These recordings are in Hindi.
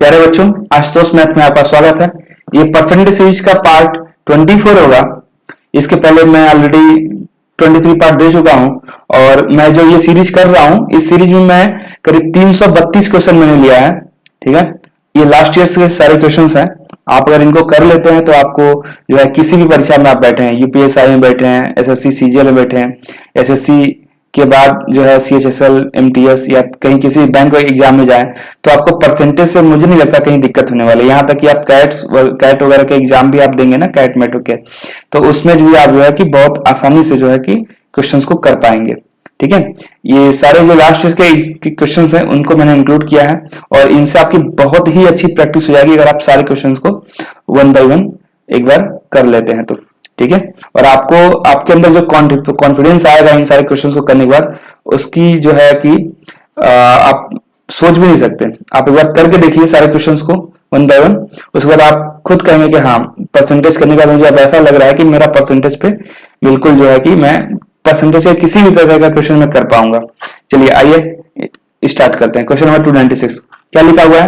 प्यारे बच्चों, आशुतोष मैथ में आपका स्वागत है। ये परसेंटेज सीरीज का पार्ट 24 होगा। इसके पहले मैं ऑलरेडी 23 पार्ट दे चुका हूं और मैं जो ये सीरीज कर रहा हूं, इस सीरीज में मैं करीब 332 क्वेश्चन मैंने लिया है। ठीक है, ये लास्ट ईयर के सारे क्वेश्चन हैं। आप अगर इनको कर लेते हैं तो आपको जो है किसी भी परीक्षा में आप बैठे हैं, यूपीएसआई में बैठे हैं, एसएससी सीजीएल में बैठे हैं, एसएससी के बाद जो है सीएचएसएल, एमटीएस या कहीं किसी भी बैंक एग्जाम में जाएं तो आपको परसेंटेज से मुझे नहीं लगता कहीं दिक्कत होने वाली है। यहाँ तक कि आप कैट वगैरह के एग्जाम भी आप देंगे ना, कैट मेट्रो के, तो उसमें भी आप जो है कि बहुत आसानी से जो है कि क्वेश्चंस को कर पाएंगे। ठीक है, ये सारे जो लास्ट के क्वेश्चंस हैं उनको मैंने इंक्लूड किया है और इनसे आपकी बहुत ही अच्छी प्रैक्टिस हो जाएगी अगर आप सारे क्वेश्चंस को वन बाय वन एक बार कर लेते हैं तो। ठीक है, और आपको आपके अंदर जो कॉन्फिडेंस आएगा इन सारे क्वेश्चंस को करने के बाद, उसकी जो है कि आप सोच भी नहीं सकते। आप एक बार करके देखिए सारे क्वेश्चंस को वन बाय वन, उसके बाद आप खुद कहेंगे कि हाँ, परसेंटेज करने का मुझे अब ऐसा लग रहा है कि मेरा परसेंटेज पे बिल्कुल जो है कि मैं परसेंटेज से किसी भी तरह का क्वेश्चन में कर पाऊंगा। चलिए आइए स्टार्ट करते हैं। क्वेश्चन नंबर 296 क्या लिखा हुआ है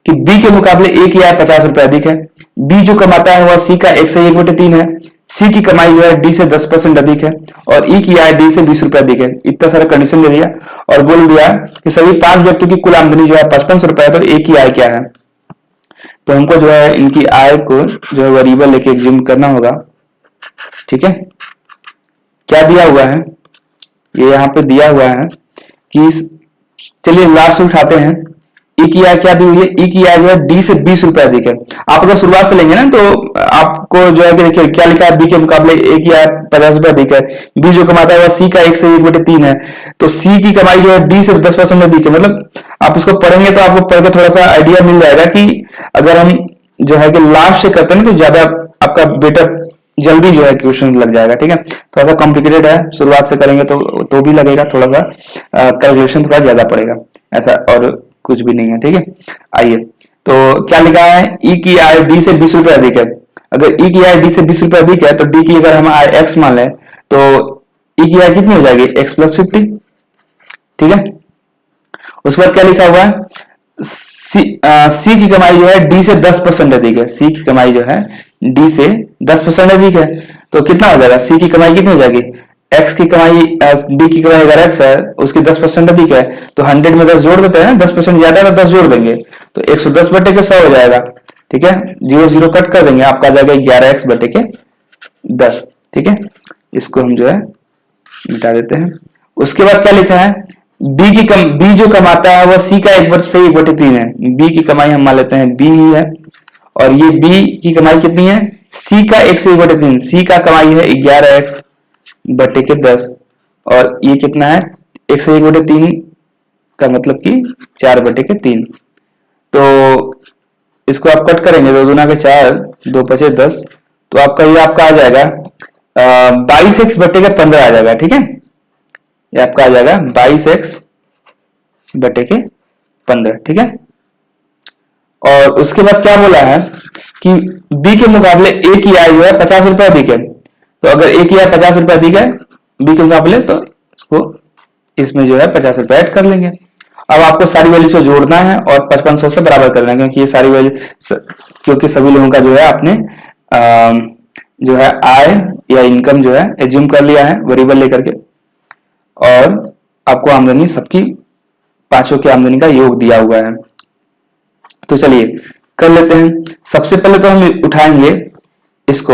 कि बी के मुकाबले ए की आय 50 रुपए अधिक है। बी जो कमाता है वह सी का 1 से 1/3 है। सी की कमाई जो है डी से 10% अधिक है और ई की आय डी से 20 रुपए अधिक है। इतना सारा कंडीशन दे दिया और बोल दिया कि सभी 5 व्यक्तियों की कुल आमदनी जो है 5500 रुपए है, तो ए की आय क्या है। तो हमको जो है इनकी आय को जो है वेरिएबल लेके एग्ज्यूम करना होगा। ठीक है, क्या दिया हुआ है, ये यहाँ पे दिया हुआ है कि चलिए लास्ट उठाते हैं। ई की आय क्या दी हुई है, ई की आय जो है डी से 20 रुपए अधिक है। आप अगर शुरुआत से लेंगे ना तो आपको जो है कि देखिए क्या लिखा है, बी के मुकाबले ए की आय 50 रुपए अधिक है। बी जो कमाता है वह सी का 1 से 1/3 है, तो सी की कमाई जो है डी से 10% अधिक है। मतलब आप इसको पढ़ेंगे तो आपको पढ़ के थोड़ा सा आइडिया मिल जाएगा कि अगर हम जो है कि लास्ट से करते हैं ना तो ज्यादा आपका बेटर जल्दी जो है क्वेश्चन लग जाएगा। ठीक है, थोड़ा सा कॉम्प्लिकेटेड है, शुरुआत से करेंगे तो भी लगेगा थोड़ा सा, कैलकुलेशन थोड़ा ज्यादा पड़ेगा, ऐसा और कुछ भी नहीं है। ठीक है, आइए तो क्या लिखा है, ई की आय डी से 20 रुपए अधिक है। अगर ई की आय डी से 20 रुपए अधिक है तो डी की अगर हम आय एक्स मान लें तो ई की आय कितनी हो जाएगी, एक्स प्लस 50। ठीक है, उसके बाद क्या लिखा हुआ है, सी की कमाई जो है डी से 10% अधिक है। सी की कमाई जो है डी से 10% अधिक है, तो कितना हो जाएगा, सी की कमाई कितनी हो जाएगी, एक्स की कमाई, डी की कमाई अगर एक्स है उसकी 10% अधिक है तो 100 में 10 जोड़ देते हैं ना, 10% ज्यादा है तो 10 जोड़ देंगे तो 110 बटे के 100 हो जाएगा। ठीक है, 0 0 कट कर देंगे, आपका आ जाएगा 11x बटे के 10। ठीक है, इसको हम जो है मिटा देते हैं। उसके बाद क्या लिखा है, बी जो कमाता है वह सी का 1/3 है। बी की कमाई हम मान लेते हैं बी ही है और ये बी की कमाई कितनी है, सी का 1 से 1/3। सी का कमाई है 11x बटे के 10 और ये कितना है, 1 से 1/3 का मतलब कि 4 बटे के 3। तो इसको आप कट करेंगे, 2 दूना के 4, 2 पचे 10, तो आपका आ जाएगा 22x बटे के 15 आ जाएगा। ठीक है, ये आपका आ जाएगा 22x बटे के 15। ठीक है, और उसके बाद क्या बोला है कि बी के मुकाबले ए की आय जो है 50 रुपए अधिक है। तो अगर ए की आय 50 रुपए अधिक है बी के मुकाबले तो इसको इसमें जो है 50 रुपए ऐड कर लेंगे। अब आपको सारी वैल्यू से जोड़ना है और 5500 से बराबर करना है, क्योंकि ये सारी वैल्यू, क्योंकि सभी लोगों का जो है आपने जो है आय या इनकम जो है एज्यूम कर लिया है वेरिएबल लेकर के, और आपको आमदनी सबकी पांचों की आमदनी का योग दिया हुआ है। तो चलिए कर लेते हैं। सबसे पहले तो हम उठाएंगे इसको,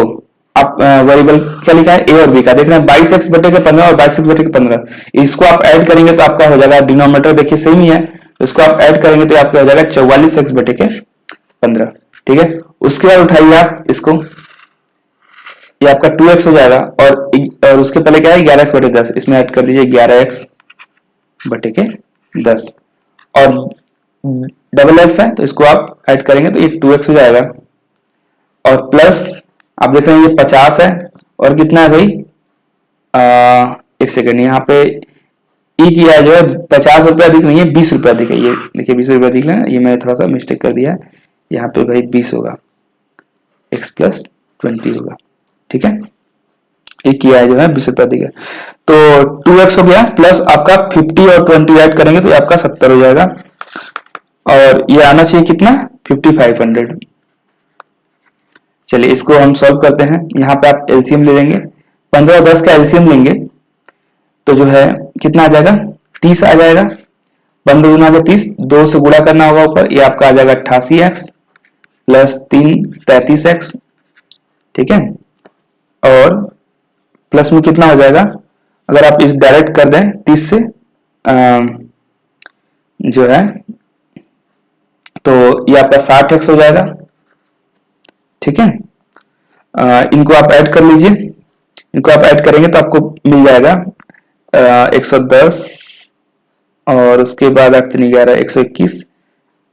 आप वेरिएबल क्या लिखा है, ए और बी का देख रहे हैं, 22x बटे के 15 और 22x बटे के 15, इसको आप ऐड करेंगे तो आपका हो जाएगा, डिनोमिनेटर देखिए सेम ही है, इसको आप ऐड करेंगे तो आपका हो जाएगा 44x बटे के 15। ठीक है, उसके बाद उठाइए आप इसको, ये आपका 2x हो जाएगा और उसके पहले क्या है 11x बटे 10, इसमें ऐड कर दीजिए 11x बटे के 10 और डबल एक्स है तो इसको आप ऐड करेंगे तो ये 2x हो जाएगा और प्लस आप देख रहे हैं ये 50 है और कितना है भाई, एक सेकंड, यहाँ पे ई की आय जो है 50 रुपए अधिक नहीं है, 20 रुपए अधिक है। ये देखिए 20 रुपए अधिक है, ये मैंने थोड़ा सा मिस्टेक कर दिया है, यहाँ पे भाई 20 होगा, x प्लस 20 होगा। ठीक है, ई की आय जो है 20 रुपए अधिक है तो 2x हो गया, प्लस आपका 50 और 20 ऐड करेंगे तो आपका 70 हो जाएगा और ये आना चाहिए कितना 5500। चलिए इसको हम सॉल्व करते हैं। यहाँ पे आप एलसीएम ले लेंगे, 15 और 10 का एलसीएम लेंगे तो जो है कितना आ जाएगा, 30 आ जाएगा। 15 गुना 30, 2 से गुणा करना होगा ऊपर, ये आपका आ जाएगा 88x प्लस 3 33x, ठीक है। और प्लस में कितना हो जाएगा, अगर आप इस डायरेक्ट कर दें 30 से जो है तो ये आपका 60x हो जाएगा, ठीक है। इनको आप ऐड कर लीजिए, इनको आप ऐड करेंगे तो आपको मिल जाएगा 110 और उसके बाद 8 121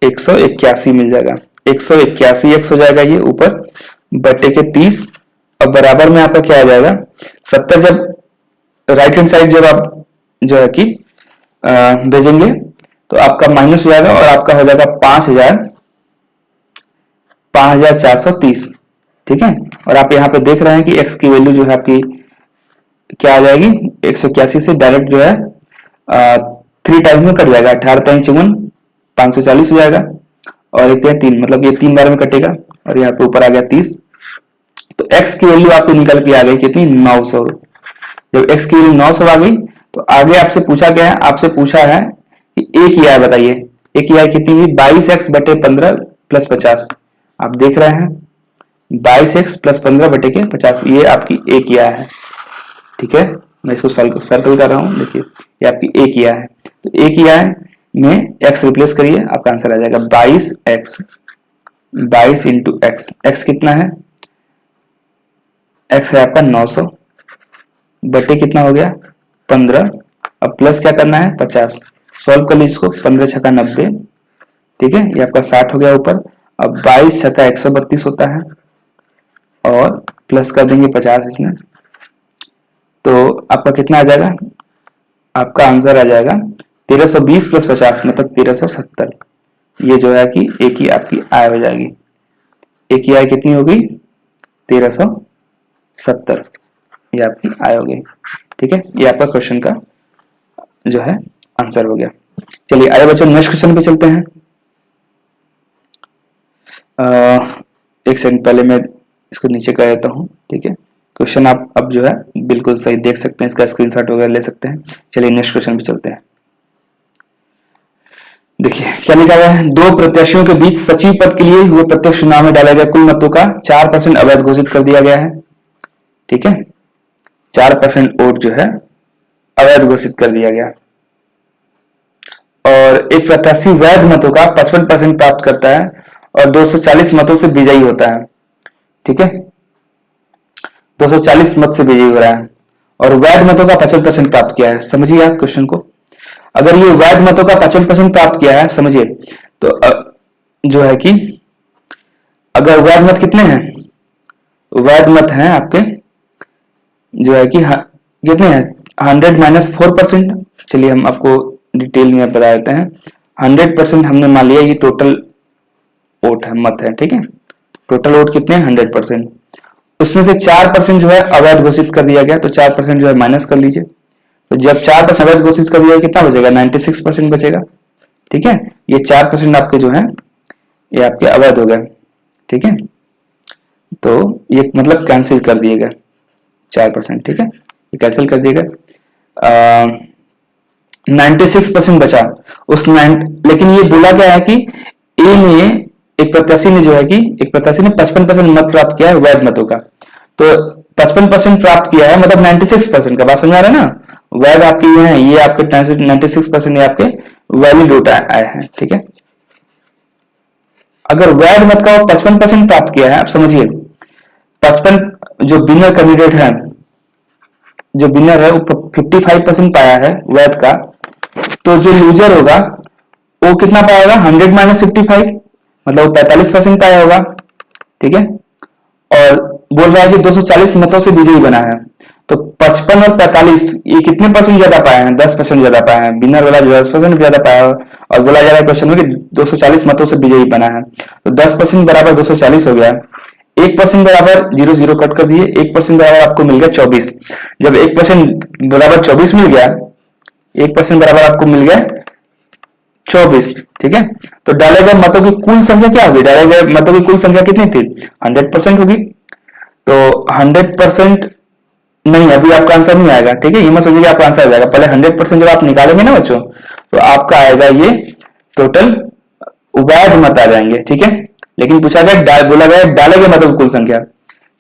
181 मिल जाएगा। 181x हो जाएगा ये ऊपर बटे के 30 और बराबर में आपका क्या आ जाएगा 70। जब राइट हैंड साइड जब आप जो है कि भेजेंगे तो आपका माइनस हो जाएगा और आपका हो जाएगा 5430, ठीक है। और आप यहाँ पे देख रहे हैं कि x की वैल्यू जो है आपकी क्या आ जाएगी, 181 से डायरेक्ट जो है 3 टाइम्स में कट जाएगा, 18 3 54 540 हो जाएगा और एक 3 मतलब ये 3 बार में कटेगा और यहाँ पे ऊपर आ गया 30। तो x की वैल्यू आपको निकल के आ गई कितनी, 900। जब x की वैल्यू 900 आ गई तो आगे आपसे पूछा गया है, आपसे पूछा है कि a की आय बताइए। a की आय कितनी हुई, 22x बटे 15 प्लस 50। आप देख रहे हैं 22x प्लस 15 बटे के 50, ये आपकी a की आय है, ठीक है। मैं इसको सर्कल कर रहा हूं, देखिए ये आपकी a की आय है। तो a की आय में x रिप्लेस करिए, आपका आंसर आ जाएगा 22x, 22 इंटू एक्स। एक्स कितना है, x है आपका 900 बटे कितना हो गया 15, अब प्लस क्या करना है 50। सॉल्व कर लीजिए इसको, 15 छक्का 90, ठीक है, ये आपका 60 हो गया ऊपर। अब 22 छक्का 132 होता है और प्लस कर देंगे 50 इसमें, तो आपका कितना आ जाएगा, आपका आंसर आ जाएगा 1320 प्लस 50 मतलब 1370। ये जो है कि एक ही आपकी आय हो जाएगी। एक ही आय कितनी हो गई 1370, ये आपकी आय हो गई, ठीक है। ये आपका क्वेश्चन का जो है आंसर हो गया। चलिए आइए बच्चों नेक्स्ट क्वेश्चन पे चलते हैं। एक सेकंड पहले मैं इसको नीचे कर देता हूँ, ठीक है। क्वेश्चन आप अब जो है बिल्कुल सही देख सकते हैं, इसका स्क्रीनशॉट वगैरह ले सकते हैं। चलिए नेक्स्ट क्वेश्चन पे चलते हैं। देखिए क्या लिखा हुआ है, दो प्रत्याशियों के बीच सचिव पद के लिए हुए प्रत्यक्ष चुनाव में डाला गया कुल मतों का 4% अवैध घोषित कर दिया गया है, ठीक है। 4% वोट जो है अवैध घोषित कर दिया गया और एक प्रत्याशी वैध मतों का 55% प्राप्त करता है और 240 मतों से विजयी होता है, ठीक है। 240 मत से विजयी हो रहा है और वैध मतों का 55% प्राप्त किया है। समझिए आप क्वेश्चन को, अगर ये वैध मतों का 55% प्राप्त किया है, समझिए तो जो है कि अगर वैध मत कितने हैं, वैध मत हैं आपके जो है कि कितने हैं 100 माइनस 4%। चलिए हम आपको डिटेल में बता देते हैं। 100% हमने मान लिया ये टोटल वोट है, मत है, ठीक है। टोटल वोट कितने हैं 100%, उसमें से 4% जो है अवैध घोषित कर दिया गया, तो 4% जो है माइनस कर लीजिए। तो जब 4% अवैध घोषित कर दिया कितना बचेगा 96% बचेगा, ठीक है। ये 4% आपके जो है ये आपके अवैध हो गए, ठीक है। तो ये मतलब कैंसिल कर दिए गए 4%, ठीक है, ये कैंसिल कर दिए गए। 96% बचा लेकिन ये बोला गया है कि ए ने एक प्रत्याशी ने जो है कि एक प्रत्याशी ने 55% मत प्राप्त किया है वैध मतों का, तो 55% प्राप्त किया है मतलब 96% का, बात समझ आ रहा है ना। वैध आपके ये है, ये आपके 96% ये आपके वैलिड वोट आए हैं, ठीक है। अगर वैध मत का 55% प्राप्त किया है, आप समझिए 55 जो विनर कैंडिडेट है, जो विनर है वो 55% पाया है वैध का, तो जो लूजर होगा वो कितना पाएगा 100 माइनस 55 मतलब वो 45% पाया होगा, ठीक है। और बोल रहा है कि 240 मतों से विजयी बना है, तो 55 और 45 ये कितने परसेंट ज्यादा पाए हैं 10% ज्यादा पाए हैं, विनर वाला 10% ज्यादा पाया है। और बोला जा रहा है क्वेश्चन में कि 240 मतों से विजयी बना है, तो 10% बराबर 240 हो गया। 1% बराबर 0 कट कर दिए, 1% बराबर आपको मिल गया 24। जब 1% बराबर 24 मिल गया, 1% बराबर आपको मिल गया 24, ठीक है। तो डाले गए मतों की कुल संख्या क्या होगी, डाले गए मतों की कुल संख्या कितनी थी, 100% होगी। तो 100% नहीं, अभी आपका आंसर नहीं आएगा, ठीक है, ये मत सोचिए आपका आंसर आ जाएगा, पहले 100% जब आप निकालेंगे ना बच्चों, तो आपका आएगा ये टोटल वैध मत आ जाएंगे, ठीक है। लेकिन पूछा गया, बोला गया डाले गए मतों की कुल संख्या,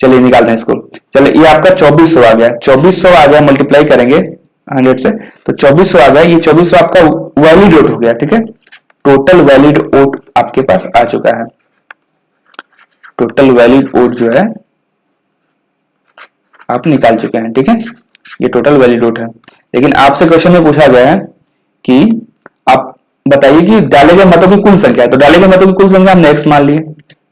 चलिए निकालते हैं इसको। चलिए ये आपका 2400 आ गया, 2400 आ गया, मल्टीप्लाई करेंगे 100 से, तो 2400 आ गया, ये 2400 आपका वैलिड वोट हो गया, ठीक है। टोटल वैलिड वोट आपके पास आ चुका है, टोटल वैलिड वोट जो है आप निकाल चुके हैं, ठीक है, ये टोटल वैलिड वोट है। लेकिन आपसे क्वेश्चन में पूछा गया है कि आप बताइए कि डाले गए मतों की कुल संख्या है, तो डाले गए मतों की कुल संख्या हमने x मान ली है,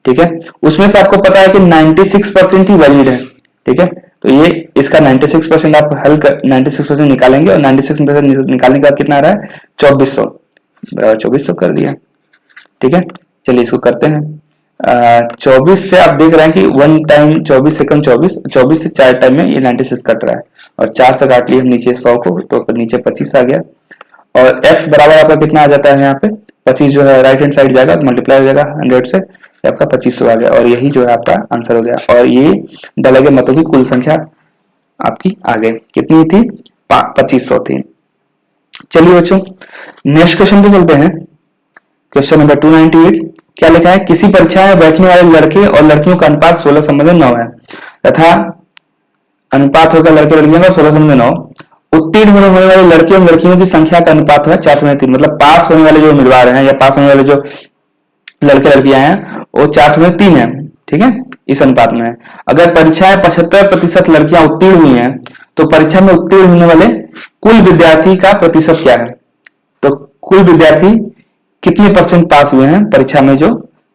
ठीक है। उसमें से आपको पता है कि 96% ही वैलिड है, ठीक है। तो ये इसका 96% आप हल कर 96% निकालेंगे, और 96% निकालने के बाद कितना आ रहा है, 2400, 2400 कर दिया, ठीक है। चलिए इसको करते हैं। 24 से आप देख रहे हैं कि 1 टाइम 24 सेकंड 24 से 4 टाइम में ये 96 कट रहा है, और 4 से काट लिए हम नीचे 100 को, तो नीचे 25 आ गया, और x बराबर आपका कितना आ जाता है यहाँ पे 25, जो है राइट हैंड साइड जाएगा तो मल्टीप्लाई हो जाएगा 100 से, आपका 2500 आ गया, और यही जो है आपका आंसर हो गया। और ये डाले गए मतों की कुल संख्या आपकी आ गई, कितनी थी, 2500 थी। चलिए बच्चों नेक्स्ट क्वेश्चन पे चलते हैं। क्वेश्चन नंबर 298 क्या लिखा है, किसी परीक्षा में बैठने वाले लड़के और लड़कियों का अनुपात 16:9 है, तथा अनुपात होगा लड़के लड़कियों का 16:9। उत्तीर्ण होने वाले लड़के और लड़कियों की संख्या का अनुपात है 4:3, मतलब पास होने वाले जो उम्मीदवार हैं या पास होने वाले जो लड़के लड़कियां हैं वो 4:3 है, ठीक है, इस अनुपात में है। अगर परीक्षा में 75% लड़कियां उत्तीर्ण हुई हैं, तो परीक्षा में उत्तीर्ण होने वाले कुल विद्यार्थी का प्रतिशत क्या है, तो कुल विद्यार्थी कितने परसेंट पास हुए हैं परीक्षा में जो,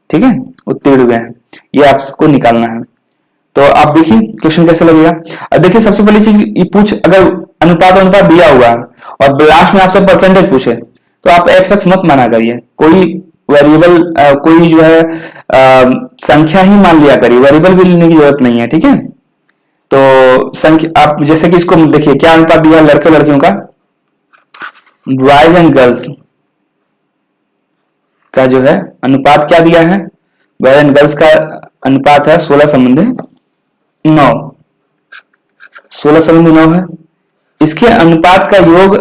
ठीक है, उत्तीर्ण हुए हैं, ये आपको निकालना है। तो आप देखिए क्वेश्चन कैसे लगेगा। अब देखिए सबसे पहली चीज ये पूछ, अगर अनुपात दिया हुआ और लास्ट में आपसे परसेंटेज पूछे, तो आप एक्स एक्स मत माना करिए, कोई वेरिएबल कोई जो है संख्या ही मान लिया करिए, वेरिएबल भी लेने की जरूरत नहीं है, ठीक है। तो संख्या आप जैसे कि इसको देखिए क्या अनुपात दिया लड़के लड़कियों का, बॉयज एंड गर्ल्स का जो है अनुपात क्या दिया है, बॉयज एंड गर्ल्स का अनुपात है 16:9, 16:9 है। इसके अनुपात का योग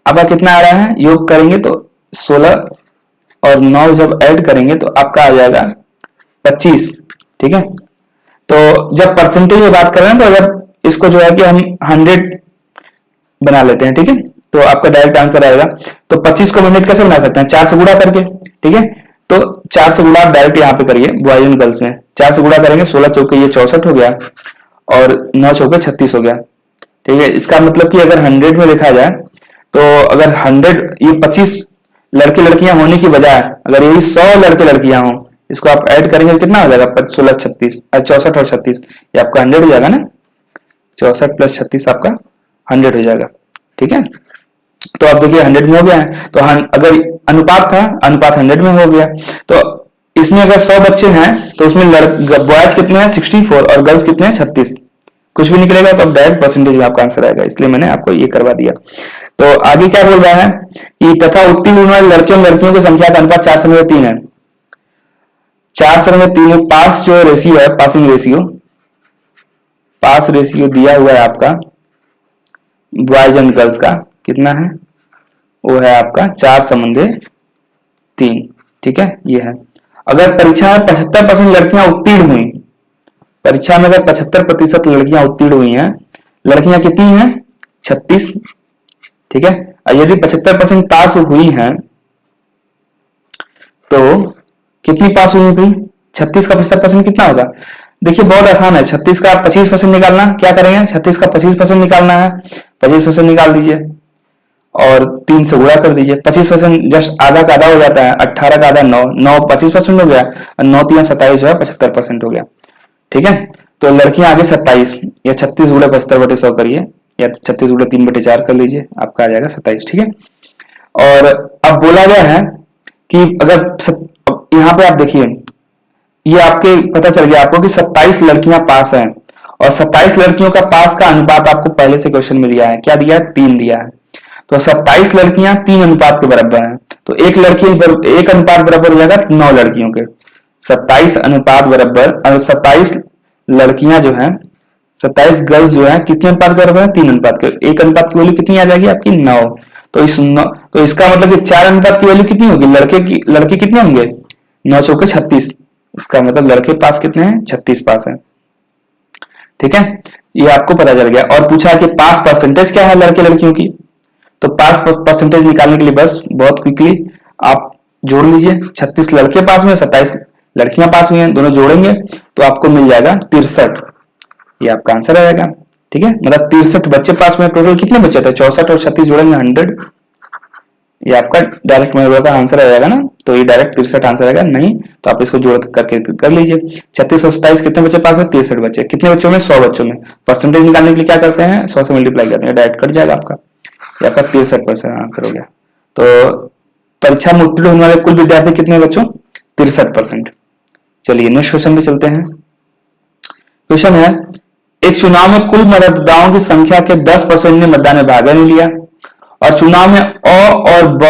आपका कितना आ रहा है, योग करेंगे तो 16 और 9 जब ऐड करेंगे तो आपका आ जाएगा 25, ठीक है। तो जब परसेंटेज में बात कर रहे हैं तो जब इसको जो है कि हम 100 बना लेते हैं, ठीक है, तो आपका डायरेक्ट आंसर आएगा। तो 25 को 100 कैसे बना सकते हैं, 4 से गुणा करके, ठीक है। तो 4 से गुणा डायरेक्ट यहाँ पे करिए बॉयज एंड गर्ल्स में, 4 से गुणा करेंगे 16 चौके ये 64 हो गया, और 9 चौके 36 हो गया, ठीक है। इसका मतलब कि अगर 100 में लिखा जाए तो अगर 100 ये 25 लड़के लड़कियां होने की बजाय अगर यही 100 लड़के लड़कियां हो, इसको आप ऐड करेंगे कितना हो जाएगा, 16 36 64 और 36, ये आपका 100 हो जाएगा ना, 64 प्लस 36 आपका 100 हो जाएगा, ठीक है। तो आप देखिए 100 में हो गया है, तो अगर अनुपात था, अनुपात 100 में हो गया, तो इसमें अगर 100 बच्चे हैं तो उसमें बॉयज कितने हैं 64 और गर्ल्स कितने हैं 36, कुछ भी निकलेगा तो अब डायरेक्ट परसेंटेज में आपका आंसर आएगा, इसलिए मैंने आपको ये करवा दिया। तो आगे क्या बोल रहा है कि तथा उत्तीर्ण होने वाले लड़कियों और लड़कियों की संख्या का अनुपात 4:3 है, 4:3 में पास जो रेशियो है, पासिंग रेशियो, पास रेशियो दिया हुआ है आपका बॉयज एंड गर्ल्स का कितना है, वो है आपका 4:3, ठीक है, ये है। अगर परीक्षा में 75% लड़कियां उत्तीर्ण हुई, परीक्षा में अगर 75% लड़कियां उत्तीर्ण हुई हैं, लड़कियां कितनी हैं 36, ठीक है। और यदि 75% पास हुई हैं तो कितनी पास हुई थी, 36 का 75% कितना होगा, देखिए बहुत आसान है, 36 का 25% निकालना, क्या करेंगे 36 का 25% निकालना है, 25% निकाल दीजिए और 3 से गुणा कर दीजिए, 25% जस्ट आधा का आधा हो जाता है, 18 का आधा 9, 9 25% हो गया, और 9 3 27 जो है 75% हो गया, ठीक है। तो लड़कियां आगे 27 या 36 गुणा 75/100 करिए, या 36 गुणा 3/4 कर लीजिए, आपका आ जाएगा 27, ठीक है। और अब बोला गया है कि अगर यहाँ पे आप देखिए ये आपके पता चल गया आपको कि 27 लड़कियां पास हैं, और 27 लड़कियों का पास का अनुपात आपको पहले से क्वेश्चन में दिया है, क्या दिया है 3 दिया है। तो 27 लड़कियां 3 अनुपात के बराबर हैं, तो एक लड़की एक अनुपात बराबर हो जाएगा 9 लड़कियों के। 27 अनुपात बराबर, और 27 लड़कियां जो है, 27 गर्ल्स जो है कितने अनुपात के बराबर है? 3 अनुपात के। एक अनुपात की वैल्यू कितनी आ जाएगी आपकी? 9। तो इसका मतलब कि 4 अनुपात की वैल्यू कितनी होगी? लड़के कितने होंगे? 9 चौके 36। इसका मतलब लड़के पास कितने हैं? 36 पास है। ठीक है, ये आपको पता चल गया। और पूछा है कि पास परसेंटेज क्या है लड़के लड़कियों की। तो पास परसेंटेज निकालने के लिए बस बहुत क्विकली आप जोड़ लीजिए, 36 लड़के पास हुए, 27 लड़कियां पास हुई हैं, दोनों जोड़ेंगे तो आपको मिल जाएगा 63। ये आपका आंसर आ जाएगा। ठीक है, मतलब 63 बच्चे पास हुए। टोटल कितने बच्चे थे? 64 और 36 जोड़ेंगे 100। ये आपका डायरेक्ट मेरे का आंसर आ जाएगा ना, तो ये डायरेक्ट 63 आंसर आएगा। नहीं तो आप इसको जोड़ करके कर लीजिए। 36 और 27 कितने बच्चे पास हुए? 63 बच्चे। कितने बच्चों में? 100 बच्चों में। परसेंटेज निकालने के लिए क्या करते हैं? 100 से मल्टीप्लाई करते हैं, डायरेक्ट कट जाएगा आपका। ये आपका 63% आंसर हो गया। तो परीक्षा में उत्तीर्ण होने वाले कुल विद्यार्थी कितने बच्चों? 63%। चलिए नेक्स्ट क्वेश्चन पे चलते हैं। क्वेश्चन है, एक चुनाव में कुल मतदाताओं की संख्या के 10% ने मतदान में भाग नहीं लिया और चुनाव में अ और ब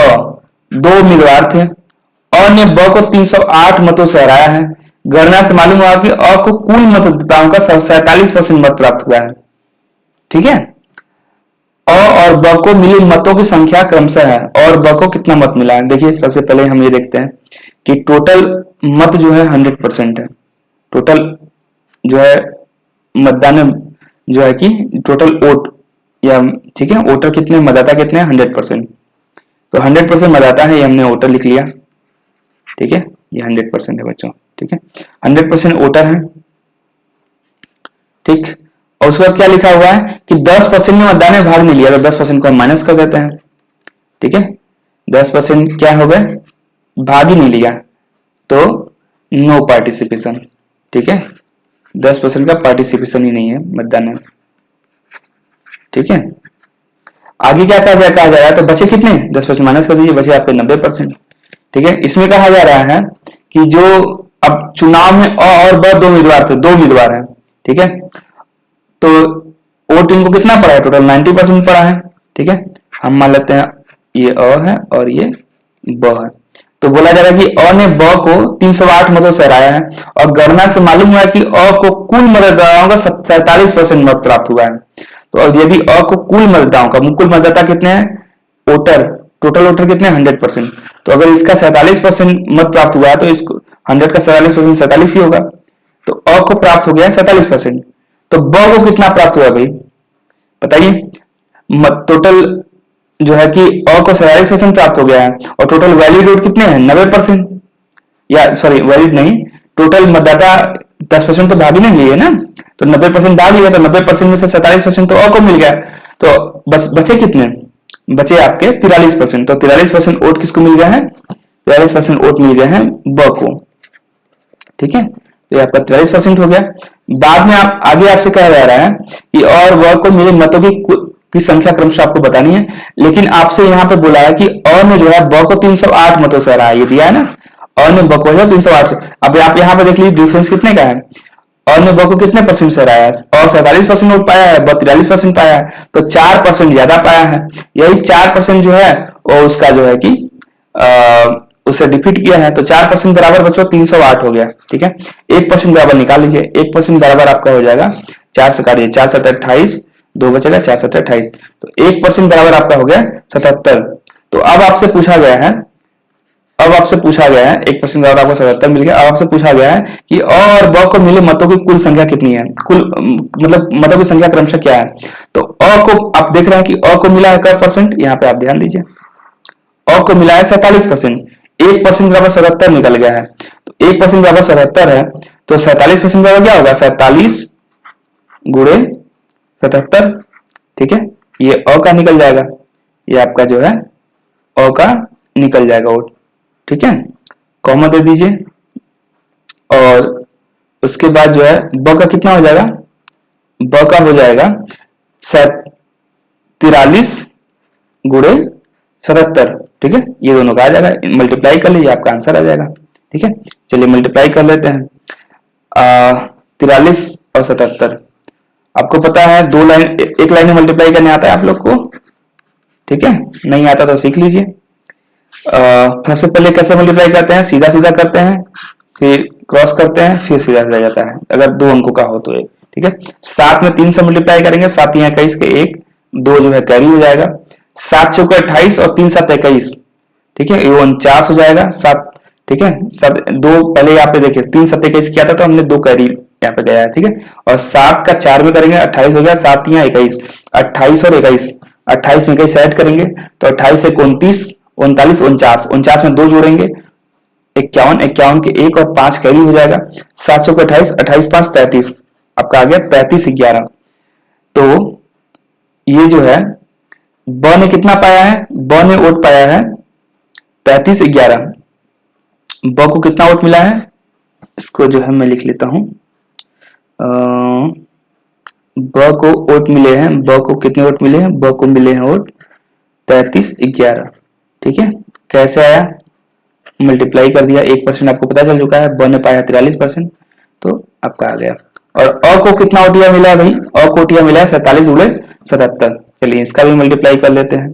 दो उम्मीदवार थे। अ ने ब को 308 मतों से हराया है। गणना से मालूम हुआ कि अ को कुल मतदाताओं का 47% मत प्राप्त हुआ है। ठीक है, अ और ब को मिली मतों की संख्या क्रमशः है। और ब को कितना मत मिला है? देखिए सबसे पहले हम ये देखते हैं कि टोटल मत जो है 100% है। टोटल जो है मतदान में जो है कि टोटल वोट, या ठीक है, वोटर कितने, मतदाता कितने? 100%। तो 100% मतदाता है, ये हमने वोटर लिख लिया। ठीक है, ये 100% है बच्चों। ठीक है, 100% वोटर है। ठीक, और उसके बाद क्या लिखा हुआ है कि 10% ने मतदान में भाग नहीं लिया, तो 10% को हम माइनस कर देते हैं। ठीक है, 10% क्या हो गए? भाग ही नहीं लिया, तो नो पार्टिसिपेशन। ठीक है, 10% का पार्टिसिपेशन ही नहीं है मतदान में। ठीक है, आगे क्या कहा जाएगा? तो बचे कितने? 10% माइनस कर दीजिए, बचे आपके 90%। ठीक है, इसमें कहा जा रहा है कि जो अब चुनाव में अ और ब दो उम्मीदवार थे, 2 उम्मीदवार हैं। ठीक है, तो वोट इनको कितना पड़ा है? टोटल 90% पड़ा है। ठीक है, हम मान लेते हैं ये अ है और ये ब है। तो बोला जा रहा है कि अ ने ब को 308 मतों से हराया है और गणना से मालूम हुआ है कि अ को कुल मतदाताओं का 47% मत प्राप्त हुआ है। तो अब यदि अ को कुल मतदाताओं का, कुल मतदाता कितने हैं? वोटर, टोटल वोटर कितने? 100%। तो अगर इसका 47% मत प्राप्त हुआ है तो इसको 100 का 47% 47 ही होगा। तो अ को प्राप्त हो गया 47%। तो ब को कितना प्राप्त हुआ भाई बताइए? टोटल जो है कि अ को 47% प्राप्त हो गया है और टोटल वैलिड वोट कितने हैं? 90%। या सॉरी वैलिड नहीं, टोटल मतदाता 10% तो भाग ही नहीं लिए ना, तो 90% भाग लिया, तो 90% में से 47% तो अ को मिल गया। तो बस बचे कितने? बचे आपके 43%। तो 43% वोट किसको मिल गया है? 43% वोट मिल गया है ब को। ठीक है, तो ये आपका 43% हो गया। बाद में आप आगे आपसे कहा जा रहा है कि और व को मिले मतों की संख्या क्रमशः आपको बतानी है, लेकिन आपसे यहाँ पे बोला है कि अ ने जो है ब को 308 मतों से हराया, ये दिया है ना, अ ने ब को 308 से। अब आप यहाँ पे देख लीजिए डिफरेंस कितने का है। अ ने ब को कितने परसेंट से हराया है? और 47% वोट पाया है, ब 43% पाया है, तो 4% ज्यादा पाया है। यही 4% जो है वो उसका जो है कि उसे डिफीट किया है। तो 4% बराबर बच्चों 308 हो गया। ठीक है, 1% बराबर निकाल लीजिए। 1% बराबर आपका हो जाएगा 4 से काटिए, 4 7 28, 2 बचेगा, 4 7 28। तो 1% बराबर आपका हो गया 77। तो अब आपसे पूछा गया है, 1% बराबर आपको 77 मिल गया। अब आपसे पूछा गया है कि अ और ब को मिले मतों की कुल संख्या कितनी है? कुल मतलब मतों की संख्या क्रमशः क्या है? तो अ को आप देख रहे हैं कि अ को मिला है क्या परसेंट? यहाँ पे आप ध्यान दीजिए, अ को मिला है 47%। 1% बराबर 77 निकल गया है। तो 1% बराबर 77 है, तो 47% बराबर क्या होगा? 47 गुणे 77। ठीक है, ये अ का निकल जाएगा, ये आपका जो है अ का निकल जाएगा वोट। ठीक है, कॉमा दे दीजिए और उसके बाद जो है ब का कितना हो जाएगा? ब का हो जाएगा 43 गुणे 77। ठीक है, ये दोनों का आ जाएगा, मल्टीप्लाई कर लीजिए, आपका आंसर आ जाएगा। ठीक है, चलिए मल्टीप्लाई कर लेते हैं। 43 और 77, आपको पता है दो लाइन, एक लाइन में मल्टीप्लाई करने आता है आप लोग को? ठीक है, नहीं आता तो सीख लीजिए। सबसे पहले कैसे मल्टीप्लाई करते हैं, सीधा सीधा करते हैं, फिर क्रॉस करते हैं, फिर सीधा सीधा जाता है अगर 2 अंकों का हो तो एक। ठीक है, 7 में 3 से मल्टीप्लाई करेंगे, 7 या 21 के 1, 2 जो है कैरी हो जाएगा, 7 चौके 28 और 3 7 21। ठीक है, ये 49 हो जाएगा 7। ठीक है, सब 2 पहले यहाँ पे देखिए 3 7 21 किया था तो हमने 2 कैरी यहाँ पे गया है। ठीक है, और 7 का 4 में करेंगे 28 हो गया, 7 या 21, 28 और 21, 28 में 21 ऐड करेंगे तो 28 से 29, 39, 49, 49 में 2 जोड़ेंगे 51, 51 के 1 और 5 कैरी हो जाएगा, 7 चौके 28, 28 5 33, आपका आ गया 35 11। तो ये जो है ब ने कितना पाया है, ब ने वोट पाया है 35 11। ब को कितना वोट मिला है, इसको जो है मैं लिख लेता हूं, ब को वोट मिले हैं, ब को कितने वोट मिले हैं, ब को मिले हैं वोट 33 11। ठीक है, कैसे आया, मल्टीप्लाई कर दिया, 1% आपको पता चल चुका है, ब ने पाया 43%, तो आपका आ गया। और अ को कितना ओटिया मिला है भाई, अ को ओटिया मिला है 47 गुणे 77। चलिए इसका भी मल्टीप्लाई कर लेते हैं,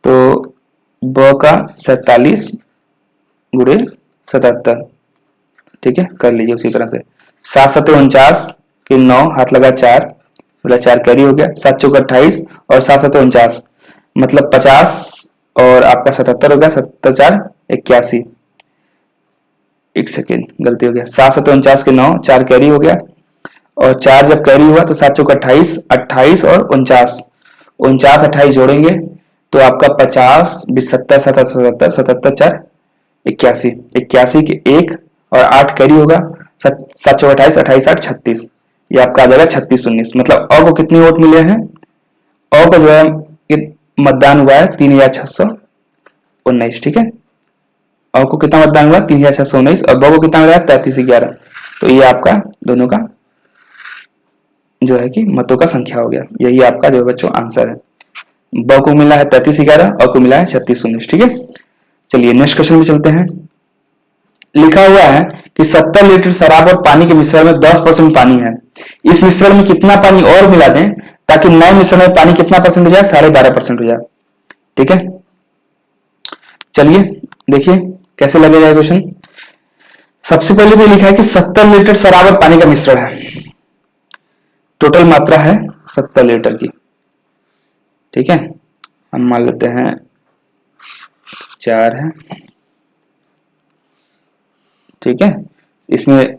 तो ब का 47 गुणे 77। ठीक है, कर लीजिए उसी तरह से, 7 7 49 के 9 हाथ लगा 4, मतलब 4 कैरी हो गया, 7 चौक 28 और 7 7 49 मतलब 50 और आपका 77 हो गया, 77 4 81। एक सेकेंड गलती हो गया, 7 7 49 के 9, 4 कैरी हो गया, और 4 जब कैरी हुआ तो 7 चौक 28, 28 और 49, 49 28 जोड़ेंगे तो आपका 50 70 77 77 4 81, 81 के 1 और 8 कैरी होगा, 7 चौक 28, 28 8 36, ये आपका आ जाएगा 36 19। मतलब अ को कितने वोट मिले हैं, अ को जो है मतदान हुआ है 3619। ठीक है, अ को कितना मतदान हुआ 3619 और ब को कितना मिला है 33 11। तो ये आपका दोनों का जो है कि मतों का संख्या हो गया, यही आपका जो बच्चों आंसर है। ब को मिला है 33 11, अ को मिला है 36 19। ठीक है, चलिए नेक्स्ट क्वेश्चन में चलते हैं। लिखा हुआ है कि 70 लीटर शराब और पानी के मिश्रण में 10% पानी है, इस मिश्रण में कितना पानी और मिला दें ताकि नए मिश्रण में पानी कितना परसेंट हो जाए, 12.5% हो जाए। ठीक है, चलिए देखिए कैसे लगेगा क्वेश्चन। सबसे पहले तो लिखा है कि 70 लीटर शराब और पानी का मिश्रण है, टोटल मात्रा है 70 लीटर की। ठीक है, हम मान लेते हैं 4 है। ठीक है, इसमें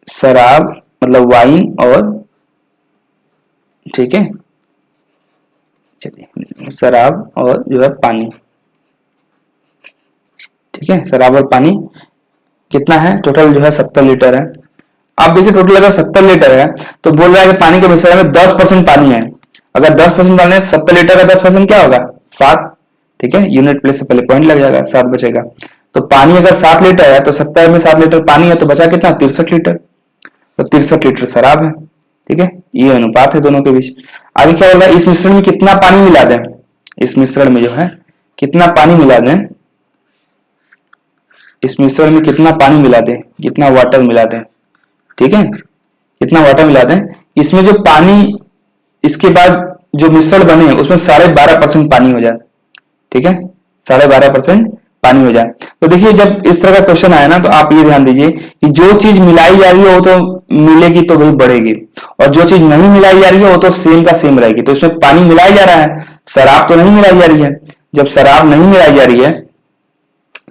शराब मतलब वाइन और, ठीक है, चलिए शराब और जो है पानी। ठीक है, शराब और पानी कितना है, टोटल जो है 70 लीटर है। आप देखिए टोटल अगर 70 लीटर है तो बोल रहा है कि पानी के मिश्रण में 10% पानी है, अगर 10% पानी है 70 लीटर का 10% क्या होगा 7। ठीक है, यूनिट प्लेस से पहले पॉइंट लग जाएगा, 7 बचेगा। तो पानी अगर 7 लीटर है तो 70 में 7 लीटर पानी है तो बचा कितना 63 लीटर, तो 63 लीटर शराब है। ठीक है, ये अनुपात है दोनों के बीच। आगे क्या होगा, इस मिश्रण में कितना पानी मिला दें, इस मिश्रण में जो है कितना पानी मिला दें, इस मिश्रण में कितना पानी मिला दें, कितना वाटर मिला दें। ठीक है, कितना वाटर मिला दें, इसमें जो पानी इसके बाद जो मिश्रण बने उसमें 12.5% पानी हो जाए। ठीक है, 12.5% पानी हो जाए। तो देखिए जब इस तरह का क्वेश्चन आया ना तो आप ये ध्यान दीजिए कि जो चीज मिलाई जा रही है वो तो मिलेगी तो वही बढ़ेगी, और जो चीज नहीं मिलाई जा रही है वो तो सेम का सेम रहेगी। तो इसमें पानी मिलाई जा रहा है, शराब तो नहीं मिलाई जा रही है। जब शराब नहीं मिलाई जा रही है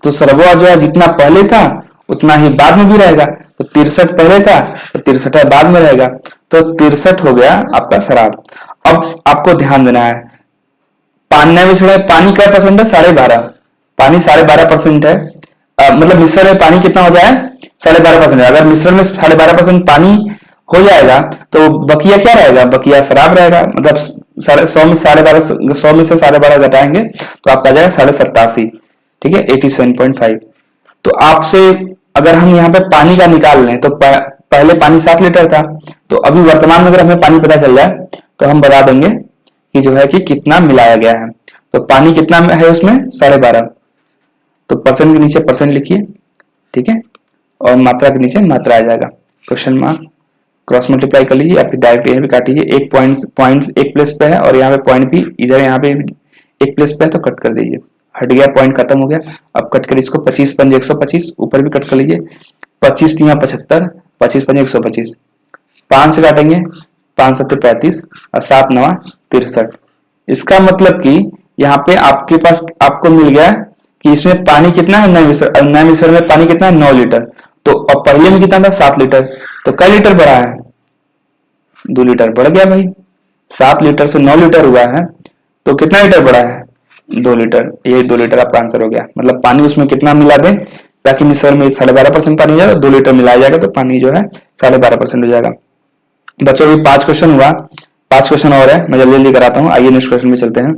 तो शराब जो है जितना पहले था उतना ही बाद में भी रहेगा, तो 63 पहले था तो 63 बाद में रहेगा, तो 63 हो गया आपका शराब। अब आपको ध्यान देना है, पानी मिश्रण पानी का परसेंट है 12.5, पानी 12.5% है, मतलब मिश्रण में पानी कितना हो जाए 12.5%। अगर मिश्रण में 12.5% पानी हो जाएगा तो बकिया क्या रहेगा, बकिया शराब रहेगा। मतलब 100 में 12.5, 100 में से 12.5 घटाएंगे तो आपका आ जाएगा 87। ठीक है, 87.5। तो आपसे अगर हम यहाँ पे पानी का निकाल लें तो पहले पानी 7 लीटर था, तो अभी वर्तमान में अगर हमें पानी पता चल जाए तो हम बता देंगे कि जो है कि कितना मिलाया गया है। तो पानी कितना है उसमें 12.5, तो परसेंट के नीचे परसेंट लिखिए। ठीक है, और मात्रा के नीचे मात्रा आ जाएगा, क्वेश्चन मार्क, क्रॉस मल्टीप्लाई कर लीजिए या फिर डायरेक्ट यहाँ पे काटिए। एक पॉइंट एक प्लेस पे है और यहाँ पे पॉइंट भी इधर यहाँ पे एक प्लेस पे है तो कट कर दीजिए, हट गया, पॉइंट खत्म हो गया। अब कट कर इसको 25 पंजे 125, ऊपर भी कट कर लीजिए, 25 तिया 75, 25 पंजे 125, 5 से काटेंगे, 5 सत्ते 35 और 7 नवा 63। इसका मतलब कि यहाँ पे आपके पास आपको मिल गया कि इसमें पानी कितना है, नए मिश्रण में पानी कितना है, 9 लीटर। तो अब पहले में कितना था, 7 लीटर। तो कई लीटर बढ़ा है, 2 लीटर बढ़ गया भाई। 7 लीटर से 9 लीटर हुआ है तो कितना लीटर बढ़ा है, 2 लीटर। ये 2 लीटर आपका आंसर हो गया। मतलब पानी उसमें कितना मिला दें ताकि मिश्रण में 12.5% पानी हो जाएगा, 2 लीटर मिलाया जाएगा तो पानी जो है 12.5% हो जाएगा। बच्चों अभी 5 क्वेश्चन हुआ, 5 क्वेश्चन और है, मैं जल्दी जल्दी कराता हूँ। आइए नेक्स्ट क्वेश्चन में चलते हैं।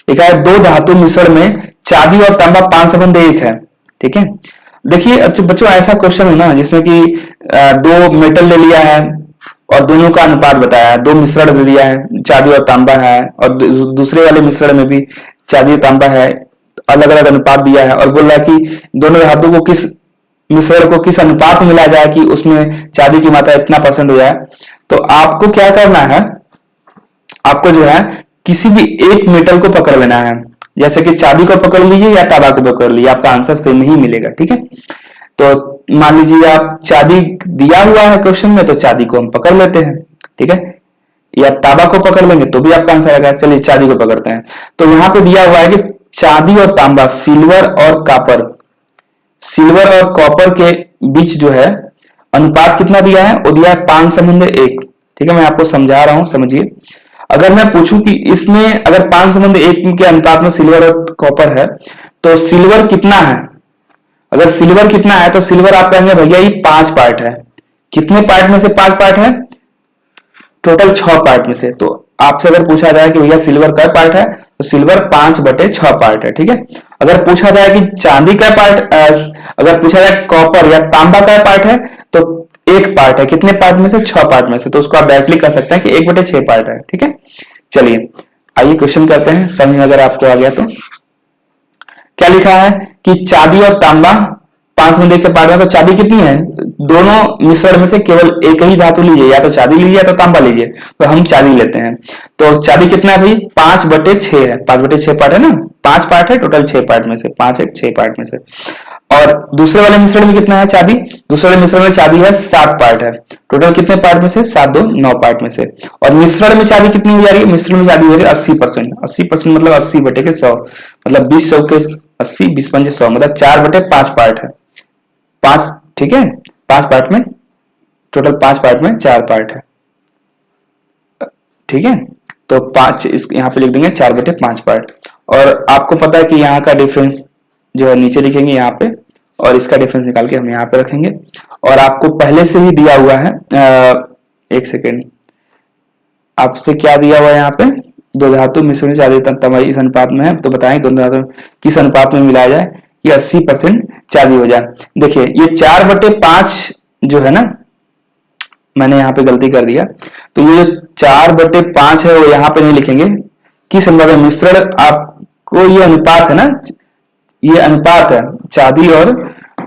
लिखा है 2 धातु मिश्रण में चांदी और तांबा 5 संबंध 1 है। ठीक है, देखिए अच्छा बच्चों, ऐसा क्वेश्चन है ना जिसमें कि 2 मेटल ले लिया है और दोनों का अनुपात बताया है, 2 मिश्रण दे दिया है, चांदी और तांबा है, और दूसरे वाले मिश्रण में भी चांदी और तांबा है, अलग अलग अनुपात दिया है, और बोल रहा है कि दोनों धातु को किस मिश्रण को किस अनुपात में मिलाया जाए कि उसमें चांदी की मात्रा इतना % हो जाए। तो आपको क्या करना है, आपको जो है किसी भी एक मेटल को पकड़ लेना है, जैसे कि चांदी को पकड़ लीजिए या तांबा को पकड़ लीजिए, आपका आंसर सेम ही मिलेगा। ठीक है, तो मान लीजिए आप चांदी दिया हुआ है क्वेश्चन में तो चांदी को हम पकड़ लेते हैं। ठीक है, या तांबा को पकड़ लेंगे तो भी आपका आंसर आएगा। चलिए चांदी को पकड़ते हैं। तो यहाँ पे दिया हुआ है कि चांदी और तांबा, सिल्वर और कॉपर, सिल्वर और कॉपर के बीच जो है अनुपात कितना दिया है, वो दिया है 5 संबंध 1। ठीक है, मैं आपको समझा रहा हूं, समझिए। अगर मैं पूछूं कि इसमें अगर 5 संबंध 1 के अनुपात में सिल्वर और कॉपर है तो सिल्वर कितना है, अगर सिल्वर कितना है तो सिल्वर आप कहेंगे भैया ये 5 पार्ट है। कितने पार्ट में से 5 पार्ट है, टोटल 6 पार्ट में से। तो आपसे अगर पूछा जाए कि भैया सिल्वर का पार्ट है तो सिल्वर 5/6 पार्ट है। ठीक है, अगर पूछा जाए कि चांदी का पार्ट, अगर पूछा जाए कॉपर या तांबा का पार्ट है तो 1 पार्ट है, कितने पार्ट में से, 6 पार्ट में से। तो उसको आप डायरेक्टली कर सकते हैं कि 1/6 पार्ट है। ठीक है, चलिए आइए क्वेश्चन करते हैं, समझ अगर आपको आ गया तो। क्या लिखा है कि चांदी और तांबा 5 में देख के पार्ट में, तो चांदी कितनी है, दोनों मिश्रण में से केवल एक ही धातु लीजिए, या तो चांदी लीजिए या तो तांबा लीजिए। तो हम चांदी लेते हैं। तो चांदी कितना है भाई, 5/6 है, 5/6 पार्ट है ना, 5 पार्ट है टोटल 6 पार्ट में से, 5 1 6 पार्ट में से। और दूसरे वाले मिश्रण में कितना है चांदी, दूसरे वाले मिश्रण में चांदी है 7 पार्ट है, टोटल कितने पार्ट में से, 7 2 9 पार्ट में से। और मिश्रण में चांदी कितनी हो जा रही है, मिश्रण में चांदी हो रही है 80%। 80% मतलब 80/100, मतलब 20 100 के 80, 20 पंजे 100, मतलब 4/5 पार्ट है, 5। ठीक है, 5 पार्ट में, टोटल 5 पार्ट में 4 पार्ट है। ठीक है, तो 5 इसको यहाँ पे लिख देंगे 4/5 पार्ट। और आपको पता है कि यहाँ का डिफरेंस जो है नीचे लिखेंगे यहाँ पे, और इसका डिफरेंस निकाल के हम यहाँ पे रखेंगे। और आपको पहले से ही दिया हुआ है, एक सेकेंड, आपसे क्या दिया हुआ है यहाँ पे, 2 धातु मिश्रण चांदी तांबा इस अनुपात में है, तो बताएं दोनों धातु किस अनुपात में मिलाया जाए कि 80% चांदी हो जाए। देखिए ये 4/5 जो है ना, मैंने यहाँ पे गलती कर दिया, तो ये 4/5 है वो यहाँ पे नहीं लिखेंगे, किस अनुपात में मिश्रण, आपको ये अनुपात है ना, ये अनुपात है चांदी और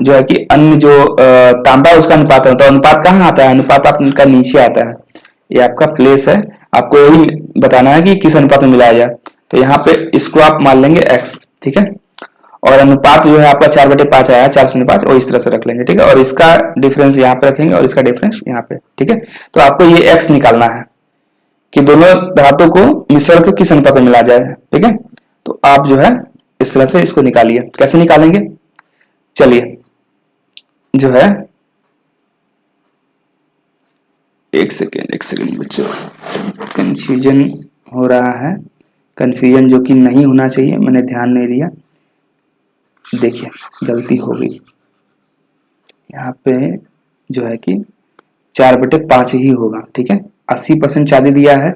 जो है कि अन्य जो तांबा उसका अनुपात है। तो अनुपात कहाँ आता है, अनुपात आपका नीचे आता है, ये आपका प्लेस है, आपको यही बताना है कि किस अनुपात में मिलाया जाए। तो यहाँ पे इसको आप मान लेंगे x। ठीक है, और अनुपात जो है आपका 4/5 आया, 4/5, और इस तरह से रख लेंगे। ठीक है, और इसका डिफरेंस यहाँ पे रखेंगे और इसका डिफरेंस यहाँ पे। ठीक है, तो आपको ये x निकालना है कि दोनों धातु को मिश्रण को किस अनुपात में मिलाया जाए। ठीक है, तो आप जो है इस तरह से इसको निकालिए। कैसे निकालेंगे, चलिए जो है एक सेकेंड बच्चों, कंफ्यूजन हो रहा है, कंफ्यूजन जो कि नहीं होना चाहिए, मैंने ध्यान नहीं दिया। देखिए गलती हो गई, यहाँ पे जो है कि 4/5 ही होगा। ठीक है, 80% चांदी दिया है,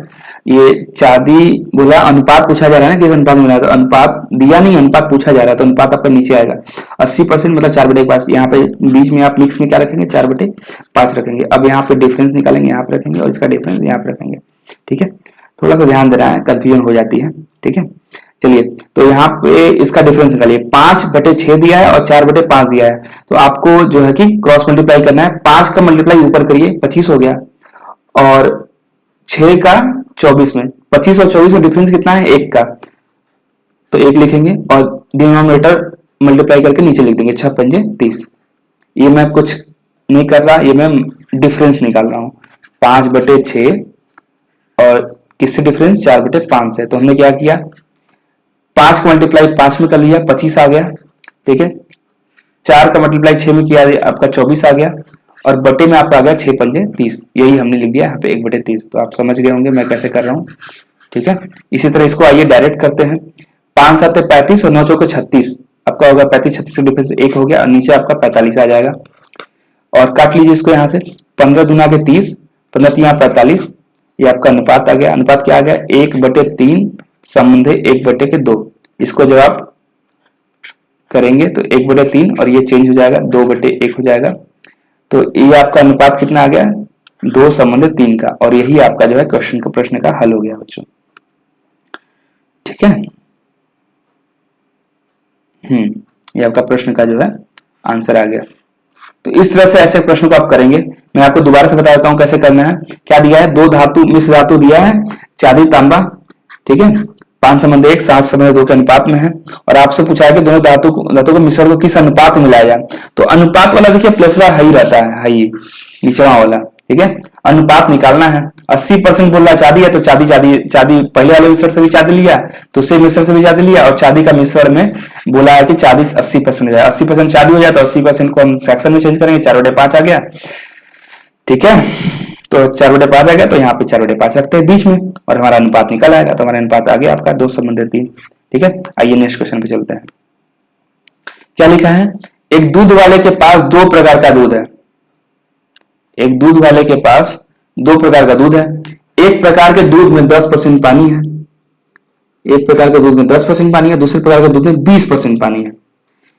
ये चांदी बोला, अनुपात पूछा जा रहा है ना किस अनुपात में मिला, तो अनुपात दिया नहीं, अनुपात पूछा जा रहा है, तो अनुपात आपका नीचे आएगा। 80% मतलब 4/5, यहाँ पे बीच में आप मिक्स में क्या रखेंगे, 4/5 रखेंगे। अब यहाँ पे डिफरेंस निकालेंगे, यहाँ पे रखेंगे, और इसका डिफरेंस यहाँ पे रखेंगे। ठीक है, थोड़ा सा ध्यान देना है, कंफ्यूजन हो जाती है। ठीक है, चलिए तो यहाँ पे इसका डिफरेंस निकालिए, 5/6 दिया है और 4/5 दिया है, तो आपको जो है कि क्रॉस मल्टीप्लाई करना है। 5 का मल्टीप्लाई ऊपर करिए, 25 हो गया, और 6 का 24 में, 25 और 24 में डिफरेंस कितना है, 1 का। तो 1 लिखेंगे और डिनोमिनेटर मल्टीप्लाई करके नीचे लिख देंगे 6 पंजे 30। ये मैं कुछ नहीं कर रहा, ये मैं डिफरेंस निकाल रहा हूँ 5/6 और किससे डिफरेंस 4/5 से। तो हमने क्या किया 5 का मल्टीप्लाई 5 में कर लिया 25 आ गया, ठीक है। 4 का मल्टीप्लाई 6 में किया आपका 24 आ गया और बटे में आपका आ गया 6 पंजे 30। यही हमने लिख दिया यहाँ पे 1/30। तो आप समझ गए होंगे मैं कैसे कर रहा हूँ, ठीक है। इसी तरह इसको आइए डायरेक्ट करते हैं। 5 7 35 और 9 चौके 36, आपका होगा 35 36 का डिफरेंस 1 हो गया और नीचे आपका 45 आ जाएगा। और काट लीजिए इसको यहाँ से 15 दूना के 30, 15 3 45, ये आपका अनुपात आ गया। अनुपात क्या आ गया 1/3 संबंधे 1/2। इसको जब आप करेंगे तो 1/3 और ये चेंज हो जाएगा 2/1 हो जाएगा। तो ये आपका अनुपात कितना आ गया 2 संबंधे 3 का, और यही आपका जो है प्रश्न का हल हो गया बच्चों, ठीक है। ये आपका प्रश्न का जो है आंसर आ गया। तो इस तरह से ऐसे प्रश्नों को आप करेंगे। मैं आपको दोबारा से बता देता हूं कैसे करना है। क्या दिया है 2 धातु मिश्र धातु दिया है, चांदी तांबा, ठीक है। 5:1 7:2 के अनुपात में है और आपसे पूछा है कि दोनों धातु को मिश्रण को किस अनुपात में मिलाया जाए। तो अनुपात वाला देखिए प्लस वाला हाई रहता है, हाई निचला वाला, ठीक है। अनुपात निकालना है। 80% बोल रहा चांदी है तो चांदी पहले वाले मिश्रण से भी चांदी लिया, दूसरे मिश्रण से भी चांदी लिया और चांदी का मिश्रण में बोला है कि चांदी 80% हो जाए। 80% चांदी हो जाए तो 80% को हम फ्रैक्शन में चेंज करेंगे, 4/5 आ गया, ठीक है। तो 4/5 आ गया तो यहाँ पे 4/5 रखते हैं बीच में और हमारा अनुपात निकल आएगा। तो हमारा अनुपात आ गया आपका 2:3, ठीक है। आइए नेक्स्ट क्वेश्चन पे चलते हैं। क्या लिखा है, एक दूध वाले के पास 2 प्रकार का दूध है। एक दूध वाले के पास 2 प्रकार का दूध है। एक प्रकार के दूध में 10% पानी है, एक प्रकार के दूध में 10% पानी है, दूसरे प्रकार के दूध में 20% पानी है।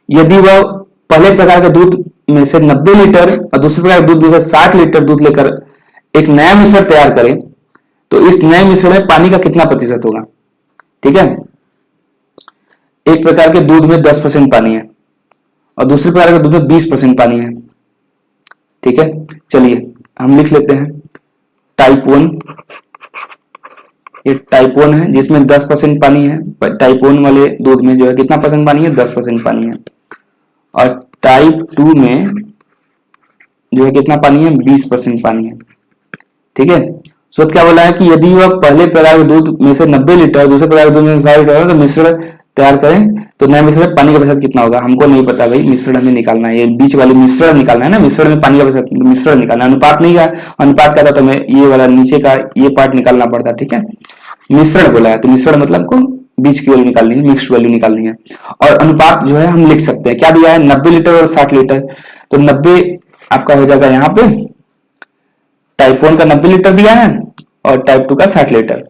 यदि वह पहले प्रकार के दूध में से 90 लीटर और दूसरे प्रकार के दूध में से 60 लीटर दूध लेकर एक नया मिश्रण तैयार करें तो इस नए मिश्रण में पानी का कितना प्रतिशत होगा, ठीक है। एक प्रकार के दूध में 10% पानी है और दूसरे प्रकार के दूध में 20% पानी है, ठीक है। चलिए हम लिख लेते हैं टाइप 1। ये टाइप 1 है जिसमें 10% पानी है। टाइप 1 वाले दूध में जो है कितना परसेंट पानी है 10% पानी है। और टाइप 2 में जो है कितना पानी है 20% पानी है, ठीक है। सो क्या बोला है कि यदि वह पहले प्रकार के दूध में से 90 लीटर दूसरे प्रकार के दूध में से 60 लीटर तो मिश्रण तैयार करें तो नए मिश्रण में पानी का प्रतिशत कितना होगा। हमको नहीं पता भाई, मिश्रण हमें निकालना है, ये बीच वाली मिश्रण निकालना है ना, मिश्रण में पानी का प्रतिशत मिश्रण निकालना है। अनुपात नहीं है, अनुपात का था तो मैं ये वाला नीचे का ये पार्ट निकालना पड़ता, ठीक है। मिश्रण बोला है तो मिश्रण मतलब को बीच की वैल्यू निकालनी है, मिक्स्ड वैल्यू निकालनी है। और अनुपात जो है हम लिख सकते हैं, क्या दिया है 90 लीटर और 60 लीटर, तो 90 आपका हो जाएगा यहाँ पे टाइप 1 का 90 लीटर दिया है और टाइप 2 का 60 लीटर,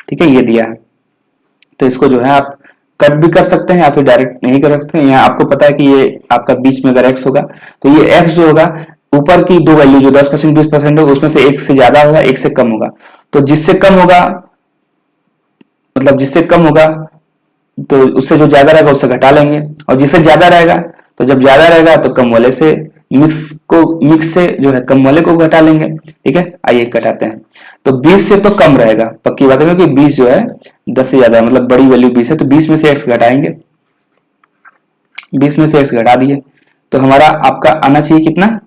ठीक है, ये दिया है। तो इसको जो है आप कट भी कर सकते हैं या फिर डायरेक्ट नहीं कर सकते हैं। यहाँ आपको पता है कि ये आपका बीच में अगर x होगा तो ये x जो होगा ऊपर की 2 वैल्यू जो 10% 20% होगा उसमें से 1 से ज्यादा होगा 1 से कम होगा। तो जिससे कम होगा मतलब जिससे कम होगा तो उससे जो ज्यादा रहेगा उससे घटा लेंगे, और जिससे ज्यादा रहेगा तो जब ज्यादा रहेगा तो कम वाले से मिक्स से जो है कम वाले को घटा लेंगे, ठीक है। आइए घटाते हैं। तो 20 से तो कम रहेगा, पक्की बात है, क्योंकि 20 जो है 10 से ज्यादा मतलब बड़ी वैल्यू 20 है, तो 20 में से x घटाएंगे, 20 में से x घटा दिए तो हमारा आपका आना चाहिए कितना,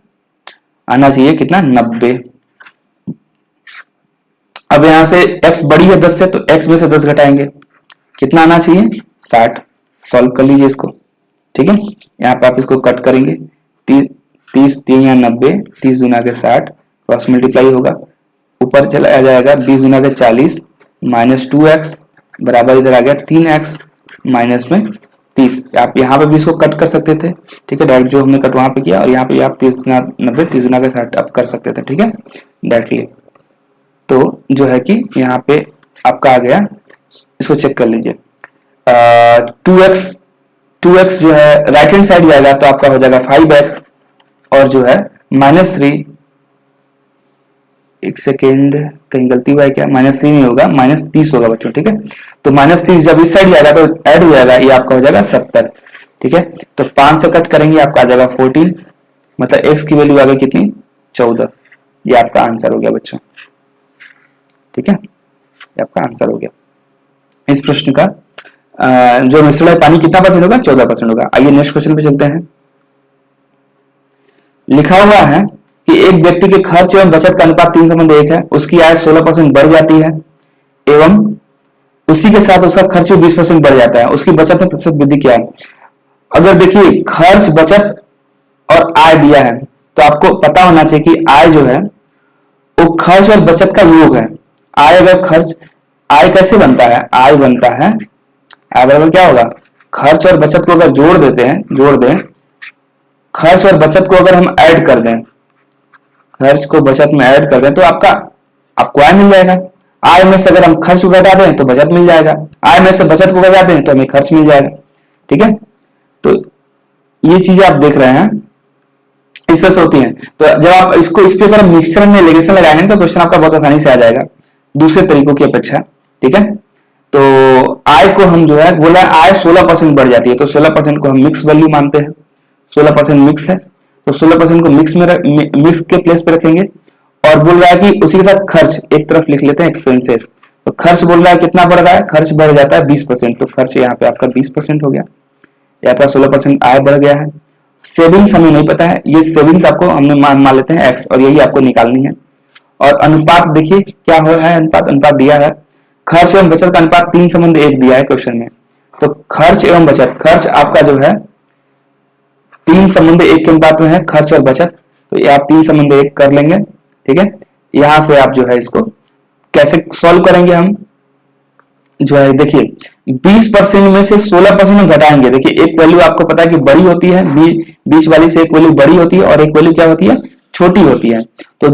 आना चाहिए कितना 90। अब यहां से x बड़ी है 10 से तो x में से 10 घटाएंगे, कितना आना चाहिए 60। सॉल्व कर लीजिए इसको, ठीक है। यहाँ पे आप इसको कट करेंगे 30 3 या 90, 30 गुना के 60 क्रॉस मल्टीप्लाई होगा, ऊपर चला आ जाएगा 20 गुना के 40 माइनस 2x बराबर इधर आ गया 3x माइनस में 30। आप यहाँ पे भी इसको कट कर सकते थे, ठीक है, डायरेक्ट जो हमने कट वहां पे किया, और यहाँ पे आप 30 गुना 90 30 गुना के 60 आप कर सकते थे, ठीक है, डायरेक्टली। तो जो है कि यहाँ पे आपका आ गया, इसको चेक कर लीजिए 2x जो है राइट हैंड साइड जाएगा तो आपका हो जाएगा 5x और जो है -3, एक सेकेंड कहीं गलती हुआ है क्या, -3 नहीं होगा -30 होगा बच्चों, ठीक है। तो -30 जब इस साइड जाएगा तो ऐड हो जाएगा, ये आपका हो जाएगा 70, ठीक है। तो 5 से कट करेंगे आपका आ जाएगा 14, मतलब x की वैल्यू आ गई कितनी 14। ये आपका आंसर हो गया बच्चों, ठीक है, ये आपका आंसर हो गया इस प्रश्न का। जो मिश्रण है पानी कितना परसेंट होगा, 14% होगा। आइए नेक्स्ट क्वेश्चन पे चलते हैं। लिखा हुआ है कि एक व्यक्ति के खर्च एवं बचत का अनुपात 3:1 है, उसकी आय 16% बढ़ जाती है एवं उसी के साथ उसका खर्च भी 20% बढ़ जाता है, उसकी बचत में प्रतिशत वृद्धि क्या है। अगर देखिए खर्च, बचत और आय दिया है तो आपको पता होना चाहिए कि आय जो है वो खर्च और बचत का योग है। आय अगर खर्च, आय कैसे बनता है, आय बनता है, आय बराबर क्या होगा, खर्च और बचत को अगर जोड़ देते हैं, जोड़ दें, खर्च और बचत को अगर हम ऐड कर दें, खर्च को बचत में ऐड कर दें तो आपको आय मिल जाएगा। आय में से अगर हम खर्च को घटा दें तो बचत मिल जाएगा, आय में से बचत को घटा दें तो हमें खर्च मिल जाएगा। ठीक है, तो ये चीजें आप देख रहे हैं, इससे होती है। तो जब आप इसको इस पे अगर मिक्सचर में नेगेशन लगाएंगे तो क्वेश्चन आपका बहुत आसानी से आ जाएगा दूसरे तरीकों की अपेक्षा। ठीक है, तो आय को हम जो है बोला आय 16% बढ़ जाती है, तो 16% को हम मिक्स वैल्यू मानते हैं, 16% मिक्स है, तो 16% को मिक्स के प्लेस पे रखेंगे। और बोल रहा है कि उसी के साथ खर्च एक तरफ लिख लेते हैं, एक्सपेंसेस। तो खर्च बोल रहा है कितना बढ़ रहा है, खर्च बढ़ जाता है 20%, तो खर्च यहाँ पे आपका 20% हो गया, यहाँ पर 16% आय बढ़ गया है। सेविंग्स हमें नहीं पता है, ये सेविंग्स आपको हमने मान लेते हैं एक्स, और यही आपको निकालनी है। और अनुपात देखिए क्या हो रहा है, अनुपात दिया है, खर्च एवं बचत का अनुपात 3:1 दिया है क्वेश्चन में। तो खर्च एवं बचत, खर्च आपका जो है 3:1 के अनुपात में है, खर्च और बचत, तो ये आप 3:1 कर लेंगे। ठीक है, यहां से आप जो है इसको कैसे सॉल्व करेंगे, हम जो है देखिए 20% में से 16% घटाएंगे। देखिए एक वैल्यू आपको पता है कि बड़ी होती है, बीच वाली से एक वैल्यू बड़ी होती है और एक वैल्यू क्या होती है, छोटी होती है। तो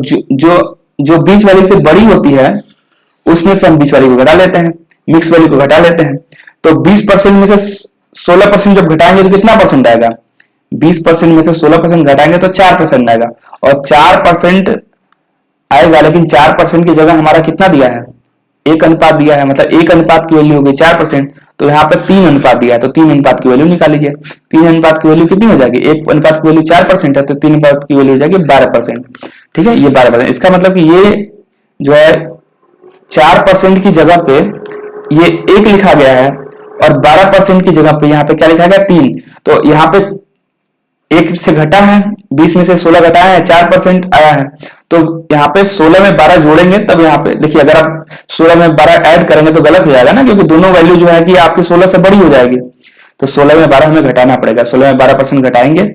जो बीच वाली से बड़ी होती है उसमें से हम बीच वाली को घटा लेते हैं, मिक्स वाली को घटा लेते हैं। तो 20% में से 16% जब घटाएंगे तो कितना परसेंट आएगा, 20% में से 16% घटाएंगे तो 4% आएगा, और 4% आएगा, लेकिन 4% की जगह हमारा कितना दिया है, 1 अनुपात दिया है, मतलब 1 अनुपात की वैल्यू हो गई 4%, तो यहाँ पे 3 अनुपात दिया है, तो 3 अनुपात की वैल्यू निकाल लीजिए। 3 अनुपात की वैल्यू कितनी हो जाएगी, 1 अनुपात की वैल्यू 4% है, तो 3 अनुपात की वैल्यू हो जाएगी 12%। ठीक है, ये 12%, इसका मतलब कि ये जो है 4% की जगह पे ये 1 लिखा गया है, और 12% की जगह पे यहाँ पे क्या लिखा गया, 3। तो यहाँ पे 1 से घटा है, 20 में से 16 घटाया है, 4% आया है। तो यहाँ पे 16 में 12 जोड़ेंगे तब यहाँ पे देखिए, अगर आप 16 में 12 ऐड करेंगे तो गलत हो जाएगा ना, क्योंकि दोनों वैल्यू जो है कि आपकी 16 से बड़ी हो जाएगी। तो 16 में 12 हमें घटाना पड़ेगा, 16 में 12% घटाएंगे,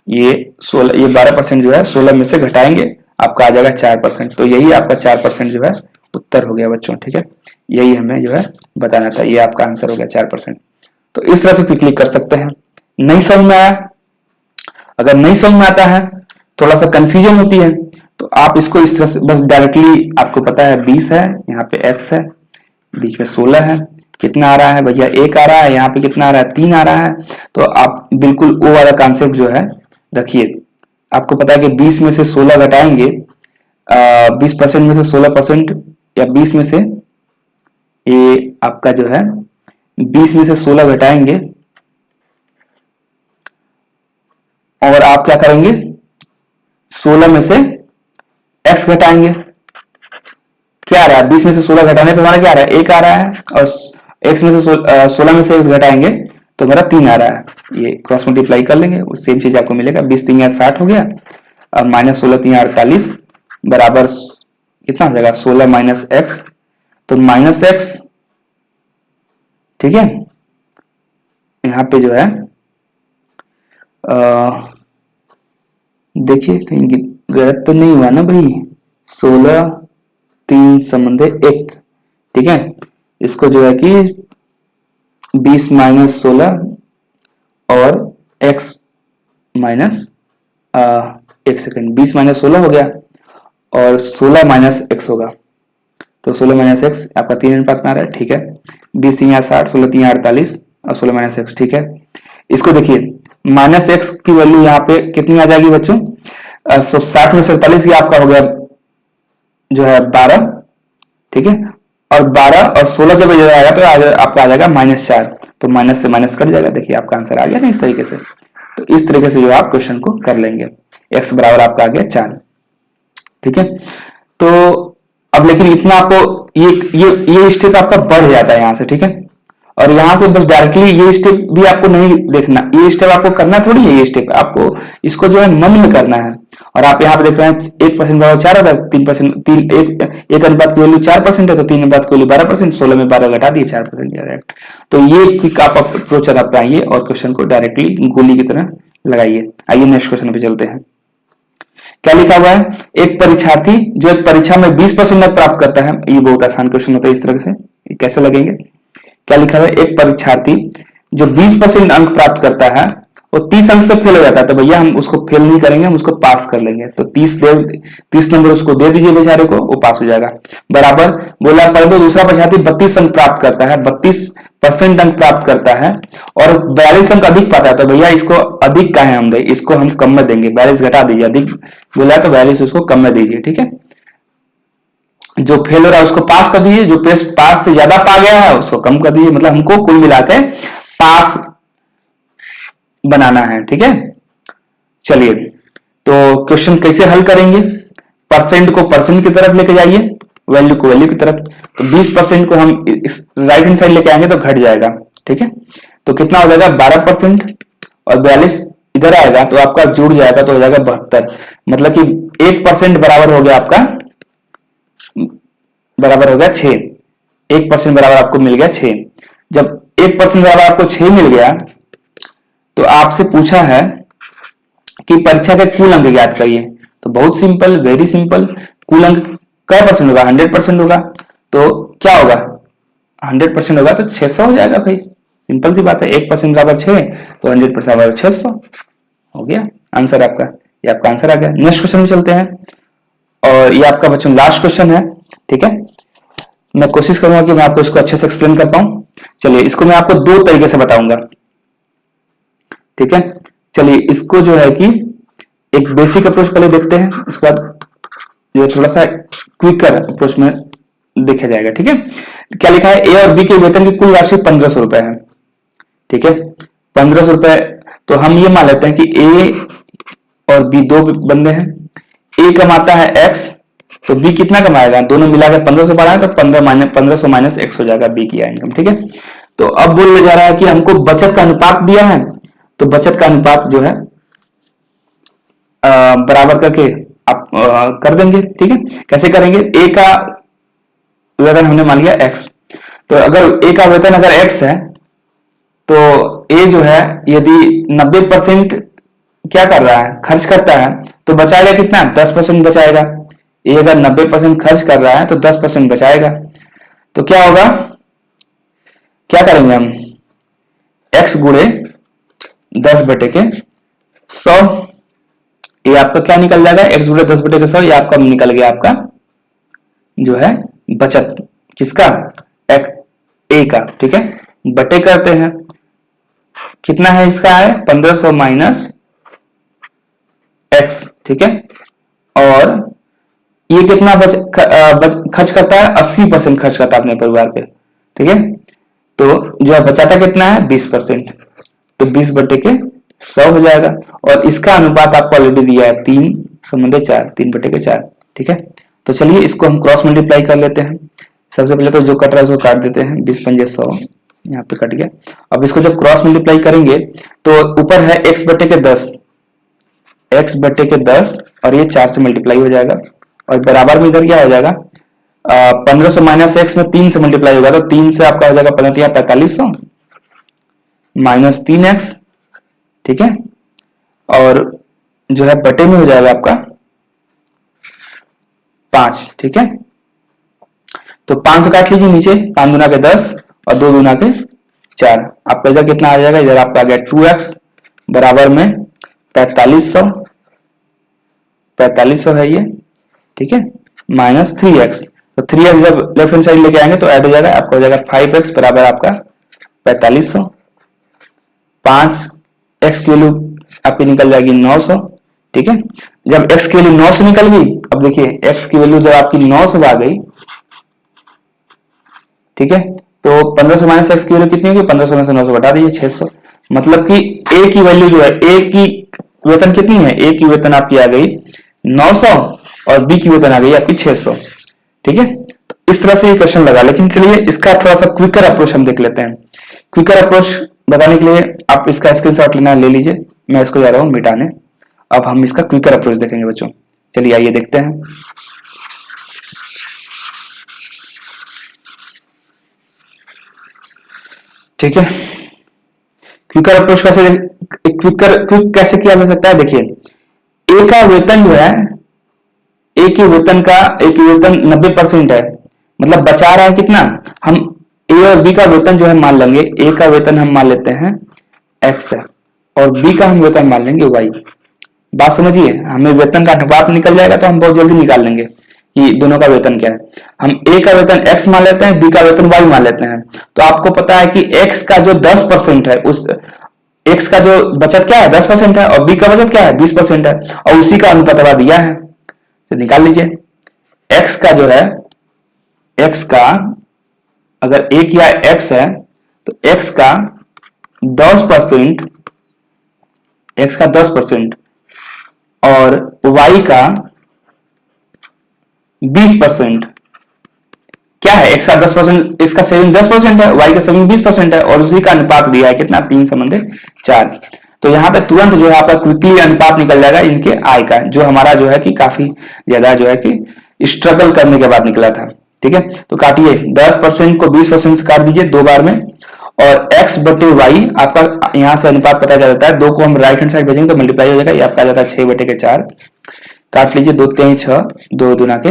ये 12% जो है 16 में से घटाएंगे, आपका आ जाएगा 4%। तो यही आपका 4% जो है उत्तर हो गया बच्चों। ठीक है, यही हमें जो है बताना था, ये आपका आंसर हो गया 4%। तो इस तरह से क्लिक कर सकते हैं। नहीं समझ में आया, अगर नहीं समझ में आता है, थोड़ा सा कंफ्यूजन होती है, तो आप इसको इस तरह से बस डायरेक्टली, आपको पता है 20 है, यहाँ पे x है, बीच में 16 है, कितना आ रहा है भैया 1 आ रहा है, यहाँ पे कितना आ रहा है 3 आ रहा है। तो आप बिल्कुल वो वाला कॉन्सेप्ट जो है रखिए। आपको पता है कि 20 में से 16 घटाएंगे, 20% में से 16%, या 20 में से ये आपका जो है 20 में से 16 घटाएंगे, और आप क्या करेंगे 16 में से x घटाएंगे। क्या आ रहा है, 20 में से 16 घटाने पे हमारा क्या आ रहा है, 1 आ रहा है, और x में से 16 में से x घटाएंगे तो मेरा 3 आ रहा है। ये क्रॉस मल्टीप्लाई कर लेंगे, सेम चीज आपको मिलेगा। 20 3 60 हो गया, और -16 3 48 बराबर कितना हो जाएगा, 16 माइनस x, तो -x। ठीक है, यहाँ पे जो है देखिए कहीं गलत तो नहीं हुआ ना भाई, 16 3 संबंध 1। ठीक है, इसको जो है कि 20 माइनस 16 और x माइनस 1 सेकेंड, 20 माइनस 16 हो गया, और 16 माइनस x होगा, तो 16 माइनस x आपका 3 अनुपात में आ रहा है। ठीक है, 20 3 60, 16 3 48 और 16 माइनस x। ठीक है, इसको देखिए माइनस एक्स की वैल्यू यहाँ पे कितनी आ जाएगी बच्चों, 60 में 47 ये आपका हो गया जो है 12। ठीक है, और 12 और 16 जब आएगा तो आपका आ जाएगा -4, तो माइनस से माइनस कट जाएगा। देखिए आपका आंसर आ गया ना इस तरीके से। तो इस तरीके से जो आप क्वेश्चन को कर लेंगे, x बराबर आपका आ गया 4। ठीक है, तो अब लेकिन इतना आपको ये स्टेप आपका बढ़ जाता है यहाँ से। ठीक है, और यहाँ से बस डायरेक्टली ये स्टेप भी आपको नहीं देखना, ये स्टेप आपको करना थोड़ी है, ये स्टेप आपको इसको जो है मन में करना है। और आप यहाँ पे देख रहे हैं 1% बराबर 4 होता है, 3% एक अनुपात की वैल्यू 4% है, तो 3 अनुपात की वैल्यू 12%, 16 में 12 घटा दिए 4% डायरेक्ट। तो ये क्विक आप अप्रोच अपनाइए और क्वेश्चन को डायरेक्टली गोली की तरह लगाइए। आइए नेक्स्ट क्वेश्चन पे चलते हैं। क्या लिखा हुआ है, एक परीक्षार्थी जो एक परीक्षा में 20% अंक प्राप्त करता है, ये बहुत आसान क्वेश्चन होता है इस तरह से, कैसे लगेंगे। क्या लिखा हुआ है, एक परीक्षार्थी जो 20% अंक प्राप्त करता है वो 30 अंक से फेल हो जाता है, तो भैया हम उसको फेल नहीं करेंगे, हम उसको पास कर लेंगे। तो 30 नंबर उसको दे दीजिए बेचारे को, वो पास हो जाएगा। बराबर बोला पहले दूसरा परीक्षार्थी 32 अंक प्राप्त करता है, 32% अंक प्राप्त करता है और 42 अंक अधिक पाता है, तो भैया इसको अधिक का है हम दे, इसको हम कम में देंगे, 42 घटा दीजिए, अधिक बोला तो 42 उसको कम में दीजिए। ठीक है, जो फेल हो रहा है उसको पास कर दीजिए, जो पास से ज्यादा पा गया है उसको कम कर दीजिए, मतलब हमको कुल मिलाकर पास बनाना है। ठीक है, चलिए तो क्वेश्चन कैसे हल करेंगे, परसेंट को परसेंट की तरफ लेके जाइए, वैल्यू को वैल्यू की तरफ। तो 20% को हम राइट हैंड साइड लेके आएंगे तो घट जाएगा। ठीक है, तो कितना हो जाएगा 12% और 42 इधर आएगा तो आपका जुड़ जाएगा तो हो जाएगा 72, मतलब कि 1% बराबर हो गया आपका, बराबर हो गया 6। 1% बराबर आपको मिल गया 6। जब 1% बराबर आपको 6 मिल गया तो आपसे पूछा है कि परीक्षा के कुल अंक ज्ञात करिए। तो बहुत सिंपल, वेरी सिंपल, कुल अंक क्या परसेंट होगा, 100% होगा, तो क्या होगा 100% होगा तो 600 हो जाएगा भाई, सिंपल सी बात है। 1% बराबर 6 तो 100% बराबर 600 हो गया आंसर आपका, ये आपका आंसर आ गया। नेक्स्ट क्वेश्चन में चलते हैं और ये आपका बच्चों लास्ट क्वेश्चन है। ठीक है, मैं कोशिश करूंगा कि मैं आपको इसको अच्छे से एक्सप्लेन कर पाऊं। चलिए इसको मैं आपको दो तरीके से बताऊंगा। ठीक है, चलिए इसको जो है कि एक बेसिक अप्रोच पहले देखते हैं, उसके बाद जो थोड़ा सा क्विकर अप्रोच में देखा जाएगा। ठीक है, क्या लिखा है, ए और बी के वेतन की कुल राशि 1500 रुपए है। ठीक है, 1500 रुपए, तो हम ये मान लेते हैं कि ए और बी दो बंदे हैं, ए कमाता है एक्स, तो बी कितना कमाएगा, दोनों मिलाकर 1500 बढ़ाए तो 1500 माइनस एक्स हो जाएगा बी की इनकम। ठीक है, तो अब बोलने जा रहा है कि हमको बचत का अनुपात दिया है, तो बचत का अनुपात जो है बराबर करके आप कर देंगे। ठीक है, कैसे करेंगे, ए का वेतन हमने मान लिया एक्स, तो अगर ए का वेतन अगर एक्स है तो ए जो है यदि 90% क्या कर रहा है, खर्च करता है, तो बचाएगा कितना, 10% बचाएगा। ए अगर 90% खर्च कर रहा है तो 10% बचाएगा, तो क्या होगा, क्या करेंगे हम, x गुणे 10/100, ये आपका क्या निकल जाएगा, x गुणे 10/100, ये आपका निकल गया आपका जो है बचत किसका, ए का। ठीक है, बटे करते हैं, कितना है इसका है 1500 माइनस एक्स। ठीक है, और ये कितना खर्च करता है, 80% खर्च करता है अपने परिवार पे। ठीक है, तो जो है बचाता कितना है 20%, तो 20/100 हो जाएगा, और इसका अनुपात आपको ऑलरेडी दिया है 3/4, 3/4। ठीक है, तो चलिए इसको हम क्रॉस मल्टीप्लाई कर लेते हैं। सबसे पहले तो जो कट रहा है उसको काट देते हैं, 20×100 यहाँ पे कट गया। अब इसको जब क्रॉस मल्टीप्लाई करेंगे तो ऊपर है x/10, x/10 और ये 4 से मल्टीप्लाई हो जाएगा, और बराबर में इधर क्या हो जाएगा, 1500 माइनस एक्स में 3 से मल्टीप्लाई होगा, तो 3 से आपका हो जाएगा 4500 माइनस 3x। ठीक है, और जो है बटे में हो जाएगा आपका 5। ठीक है, तो 5 से काट लीजिए नीचे, 5 दूना के 10 और 2 दूना के 4, आपका इधर कितना आ जाएगा, इधर आपका आ गया 2x बराबर में 4500 है ये। ठीक है, माइनस 3x, तो 3x जब लेफ्ट हैंड साइड लेके आएंगे तो ऐड हो जाएगा, आपका हो जाएगा 5x बराबर आपका 4500। 5x की वैल्यू आपकी निकल जाएगी 900। ठीक है, जब x की वैल्यू 900 निकल गई, अब देखिए x की वैल्यू जब आपकी 900 आ गई, ठीक है, तो 1500 माइनस एक्स की वैल्यू कितनी होगी, 1500 में से 900 घटा दीजिए 600, मतलब कि ए की वैल्यू जो है, ए की वेतन कितनी है, ए की वेतन आपकी आ गई 900 और बी की वेतन आ गई आपकी 600। ठीक है, तो इस तरह से ये क्वेश्चन लगा। लेकिन चलिए इसका थोड़ा सा क्विकर अप्रोच हम देख लेते हैं। क्विकर अप्रोच बताने के लिए आप इसका स्क्रीनशॉट लेना ले लीजिए, मैं इसको जा रहा हूं मिटाने। अब हम इसका क्विकर अप्रोच देखेंगे बच्चों। चलिए आइए देखते हैं। ठीक है, क्विकर अप्रोच कैसे, क्विक कैसे किया जा सकता है? देखिए, ए का वेतन जो है, एक ही वेतन का, एक वेतन 90% है, मतलब बचा रहा है कितना? हम ए और बी का वेतन जो है मान लेंगे, ए का वेतन हम मान लेते हैं एक्स है और बी का हम वेतन मान लेंगे वाई। बात समझिए, हमें वेतन का अनुपात निकल जाएगा तो हम बहुत जल्दी निकाल लेंगे कि दोनों का वेतन क्या है। हम ए का वेतन एक्स मान लेते हैं, बी का वेतन वाई मान लेते हैं। तो आपको पता है कि एक्स का जो 10% है, उस एक्स का जो बचत क्या है 10% है और बी का बचत क्या है 20% है, और उसी का अनुपात दिया है, तो निकाल लीजिए। एक्स का जो है, एक्स का अगर एक या एक्स है तो एक्स का 10%, एक्स का 10% और वाई का 20%। क्या है? एक्स का 10%, इसका सेविंग 10% है, वाई का सेविंग 20% है और उसी का अनुपात दिया है कितना? 3:4। तो यहाँ पे तुरंत जो है आपका क्विकली अनुपात निकल जाएगा इनके आय का, जो हमारा जो है कि काफी ज्यादा जो है कि स्ट्रगल करने के बाद निकला था। ठीक है, तो काटिए, 10% को 20% से काट दीजिए 2 बार में, और x बटे वाई आपका यहाँ से अनुपात पता चल जाता है। 2 को हम राइट हैंड साइड भेजेंगे तो मल्टीप्लाई हो जाएगा, ये आपका आ जाता है 6/4। काट लीजिए, 2 3 6, 2 दूना के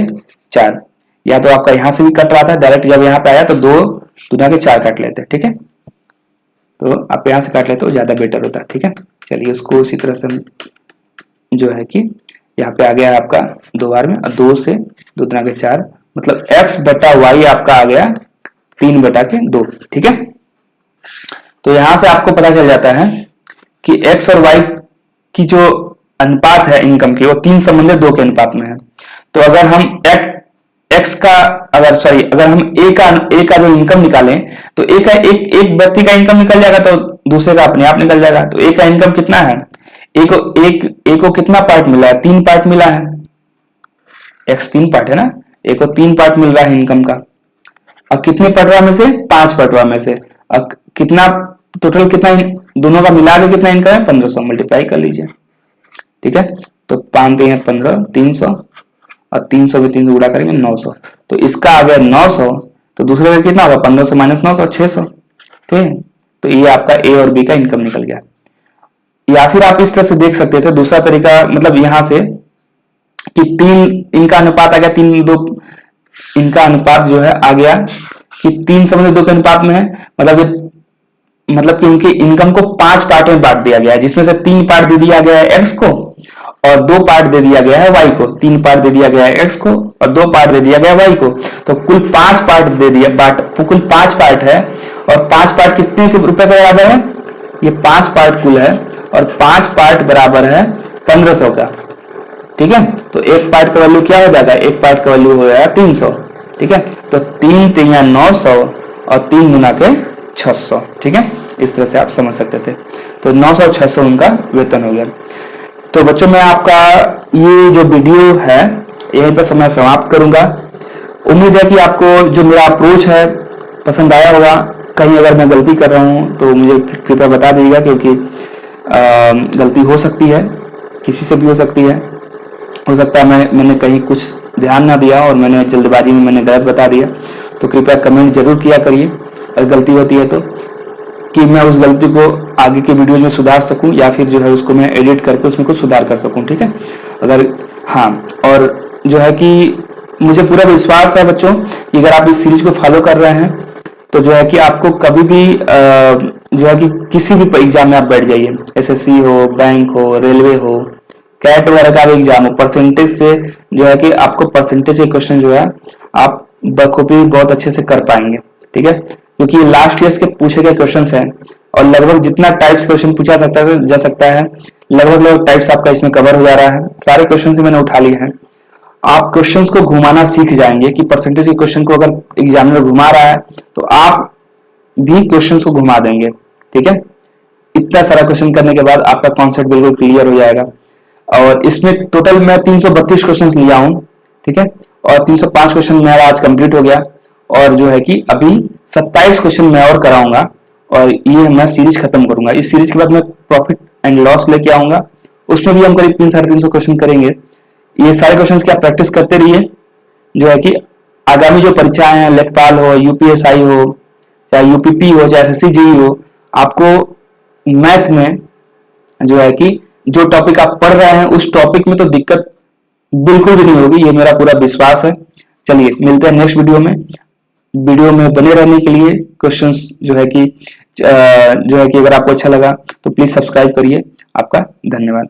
4। या तो आपका यहां से भी कट रहा था डायरेक्ट, जब यहाँ पे आया तो 2 दूना के 4 काट लेते। ठीक है, तो आप यहां से काट लेते हो, ज्यादा बेटर होता है। ठीक है, चलिए उसको उसी तरह से जो है कि यहाँ पे आ गया आपका 2 बार में, और 2 से 2 दूना के 4, मतलब x बटा वाई आपका आ गया 3/2। ठीक है, तो यहां से आपको पता चल जाता है कि x और y की जो अनुपात है इनकम की, वो 3:2 के अनुपात में है। तो अगर हम एक्स का, अगर हम ए का जो इनकम निकालें तो एक व्यक्ति का इनकम निकल जाएगा तो दूसरे का अपने आप निकल जाएगा। तो ए का इनकम कितना है? ए को कितना पार्ट मिला है? 3 पार्ट मिला है। एक्स 3 पार्ट है ना, ए को 3 पार्ट मिल रहा है इनकम का। अब कितने पटवा में से? 5 पटवा में से। अब कितना टोटल, कितना दोनों का मिला के कितना इनकम है? 1500। मल्टीप्लाई कर लीजिए। ठीक है, तो 5 3 15, 300, और 300 भी 300 गुणा करेंगे 900। तो इसका आ गया 900, तो दूसरे का कितना होगा? 1500 माइनस 900, 600। ठीक है, तो ये आपका ए और बी का इनकम निकल गया। या फिर आप इस तरह से देख सकते थे, दूसरा तरीका, मतलब यहां से कि 3 इनका अनुपात आ गया, 3:2 इनका अनुपात जो है आ गया कि 3:2 के अनुपात में है। मतलब कि उनकी इनकम को 5 पार्ट में बांट दिया गया है, जिसमें से 3 पार्ट दे दिया गया है एक्स को और 2 पार्ट दे दिया गया है वाई को। 3 पार्ट दे दिया गया है एक्स को और 2 पार्ट दे दिया गया है वाई को। तो कुल 5 पार्ट दे दिया, कुल 5 पार्ट है, और 5 पार्ट कितने के रुपए के बराबर है? ये 5 पार्ट कुल है, और 5 पार्ट बराबर है 1500 का। ठीक है, तो एक पार्ट का वैल्यू क्या हो जाएगा? एक पार्ट का वैल्यू हो जाएगा 300। ठीक है, तो 3 3 900 और 3 गुना के 600। ठीक है, इस तरह से आप समझ सकते थे। तो 900 और 600 उनका वेतन हो गया। तो बच्चों, मैं आपका ये जो वीडियो है यहीं पर मैं समाप्त करूंगा। उम्मीद है कि आपको जो मेरा अप्रोच है पसंद आया होगा। कहीं अगर मैं गलती कर रहा हूं तो मुझे कृपया बता दीजिएगा, क्योंकि गलती हो सकती है, किसी से भी हो सकती है। हो सकता है मैंने कहीं कुछ ध्यान ना दिया और मैंने जल्दबाजी में मैंने गलत बता दिया, तो कृपया कमेंट जरूर किया करिए अगर गलती होती है तो, कि मैं उस गलती को आगे के वीडियोज में सुधार सकूं, या फिर जो है उसको मैं एडिट करके उसमें कुछ सुधार कर सकूं। ठीक है, अगर हाँ, और जो है कि मुझे पूरा विश्वास है बच्चों कि अगर आप इस सीरीज को फॉलो कर रहे हैं तो जो है कि आपको कभी भी जो है कि किसी भी एग्जाम में आप बैठ जाइए, एसएससी हो, बैंक हो, रेलवे हो, कैट वगैरह का भी एग्जाम हो, परसेंटेज से जो है कि आपको परसेंटेज के क्वेश्चन जो है आप बखूबी बहुत अच्छे से कर पाएंगे। ठीक है, क्योंकि लास्ट ईयर के पूछे गए क्वेश्चन हैं और लगभग जितना टाइप्स क्वेश्चन पूछा जा सकता है लगभग टाइप्स आपका इसमें कवर हो जा रहा है। सारे क्वेश्चन मैंने उठा लिए हैं। आप क्वेश्चंस को घुमाना सीख जाएंगे कि परसेंटेज के क्वेश्चन को अगर एग्जामिनर घुमा रहा है तो आप भी क्वेश्चंस को घुमा देंगे। ठीक है, इतना सारा क्वेश्चन करने के बाद आपका कॉन्सेप्ट बिल्कुल क्लियर हो जाएगा। और इसमें टोटल मैं 332 क्वेश्चन लिया हूं। ठीक है, और 305 क्वेश्चन मेरा आज कंप्लीट हो गया। और जो है कि अभी 27 क्वेश्चन मैं और कराऊंगा और ये मैं सीरीज खत्म करूंगा। इस सीरीज के बाद मैं प्रॉफिट एंड लॉस लेके आऊंगा, उसमें भी हम करीब 300-350 क्वेश्चन करेंगे। ये सारे क्वेश्चन की आप प्रैक्टिस करते रहिए, जो है कि आगामी जो परीक्षाएं हैं, लेखपाल हो, यूपीएसआई हो, चाहे यूपीपी हो, चाहे एसएससी हो, आपको मैथ में जो है कि जो टॉपिक आप पढ़ रहे हैं उस टॉपिक में तो दिक्कत बिल्कुल भी नहीं होगी, ये मेरा पूरा विश्वास है। चलिए मिलते हैं नेक्स्ट वीडियो में। वीडियो में बने रहने के लिए क्वेश्चंस जो है कि अगर आपको अच्छा लगा तो प्लीज सब्सक्राइब करिए। आपका धन्यवाद।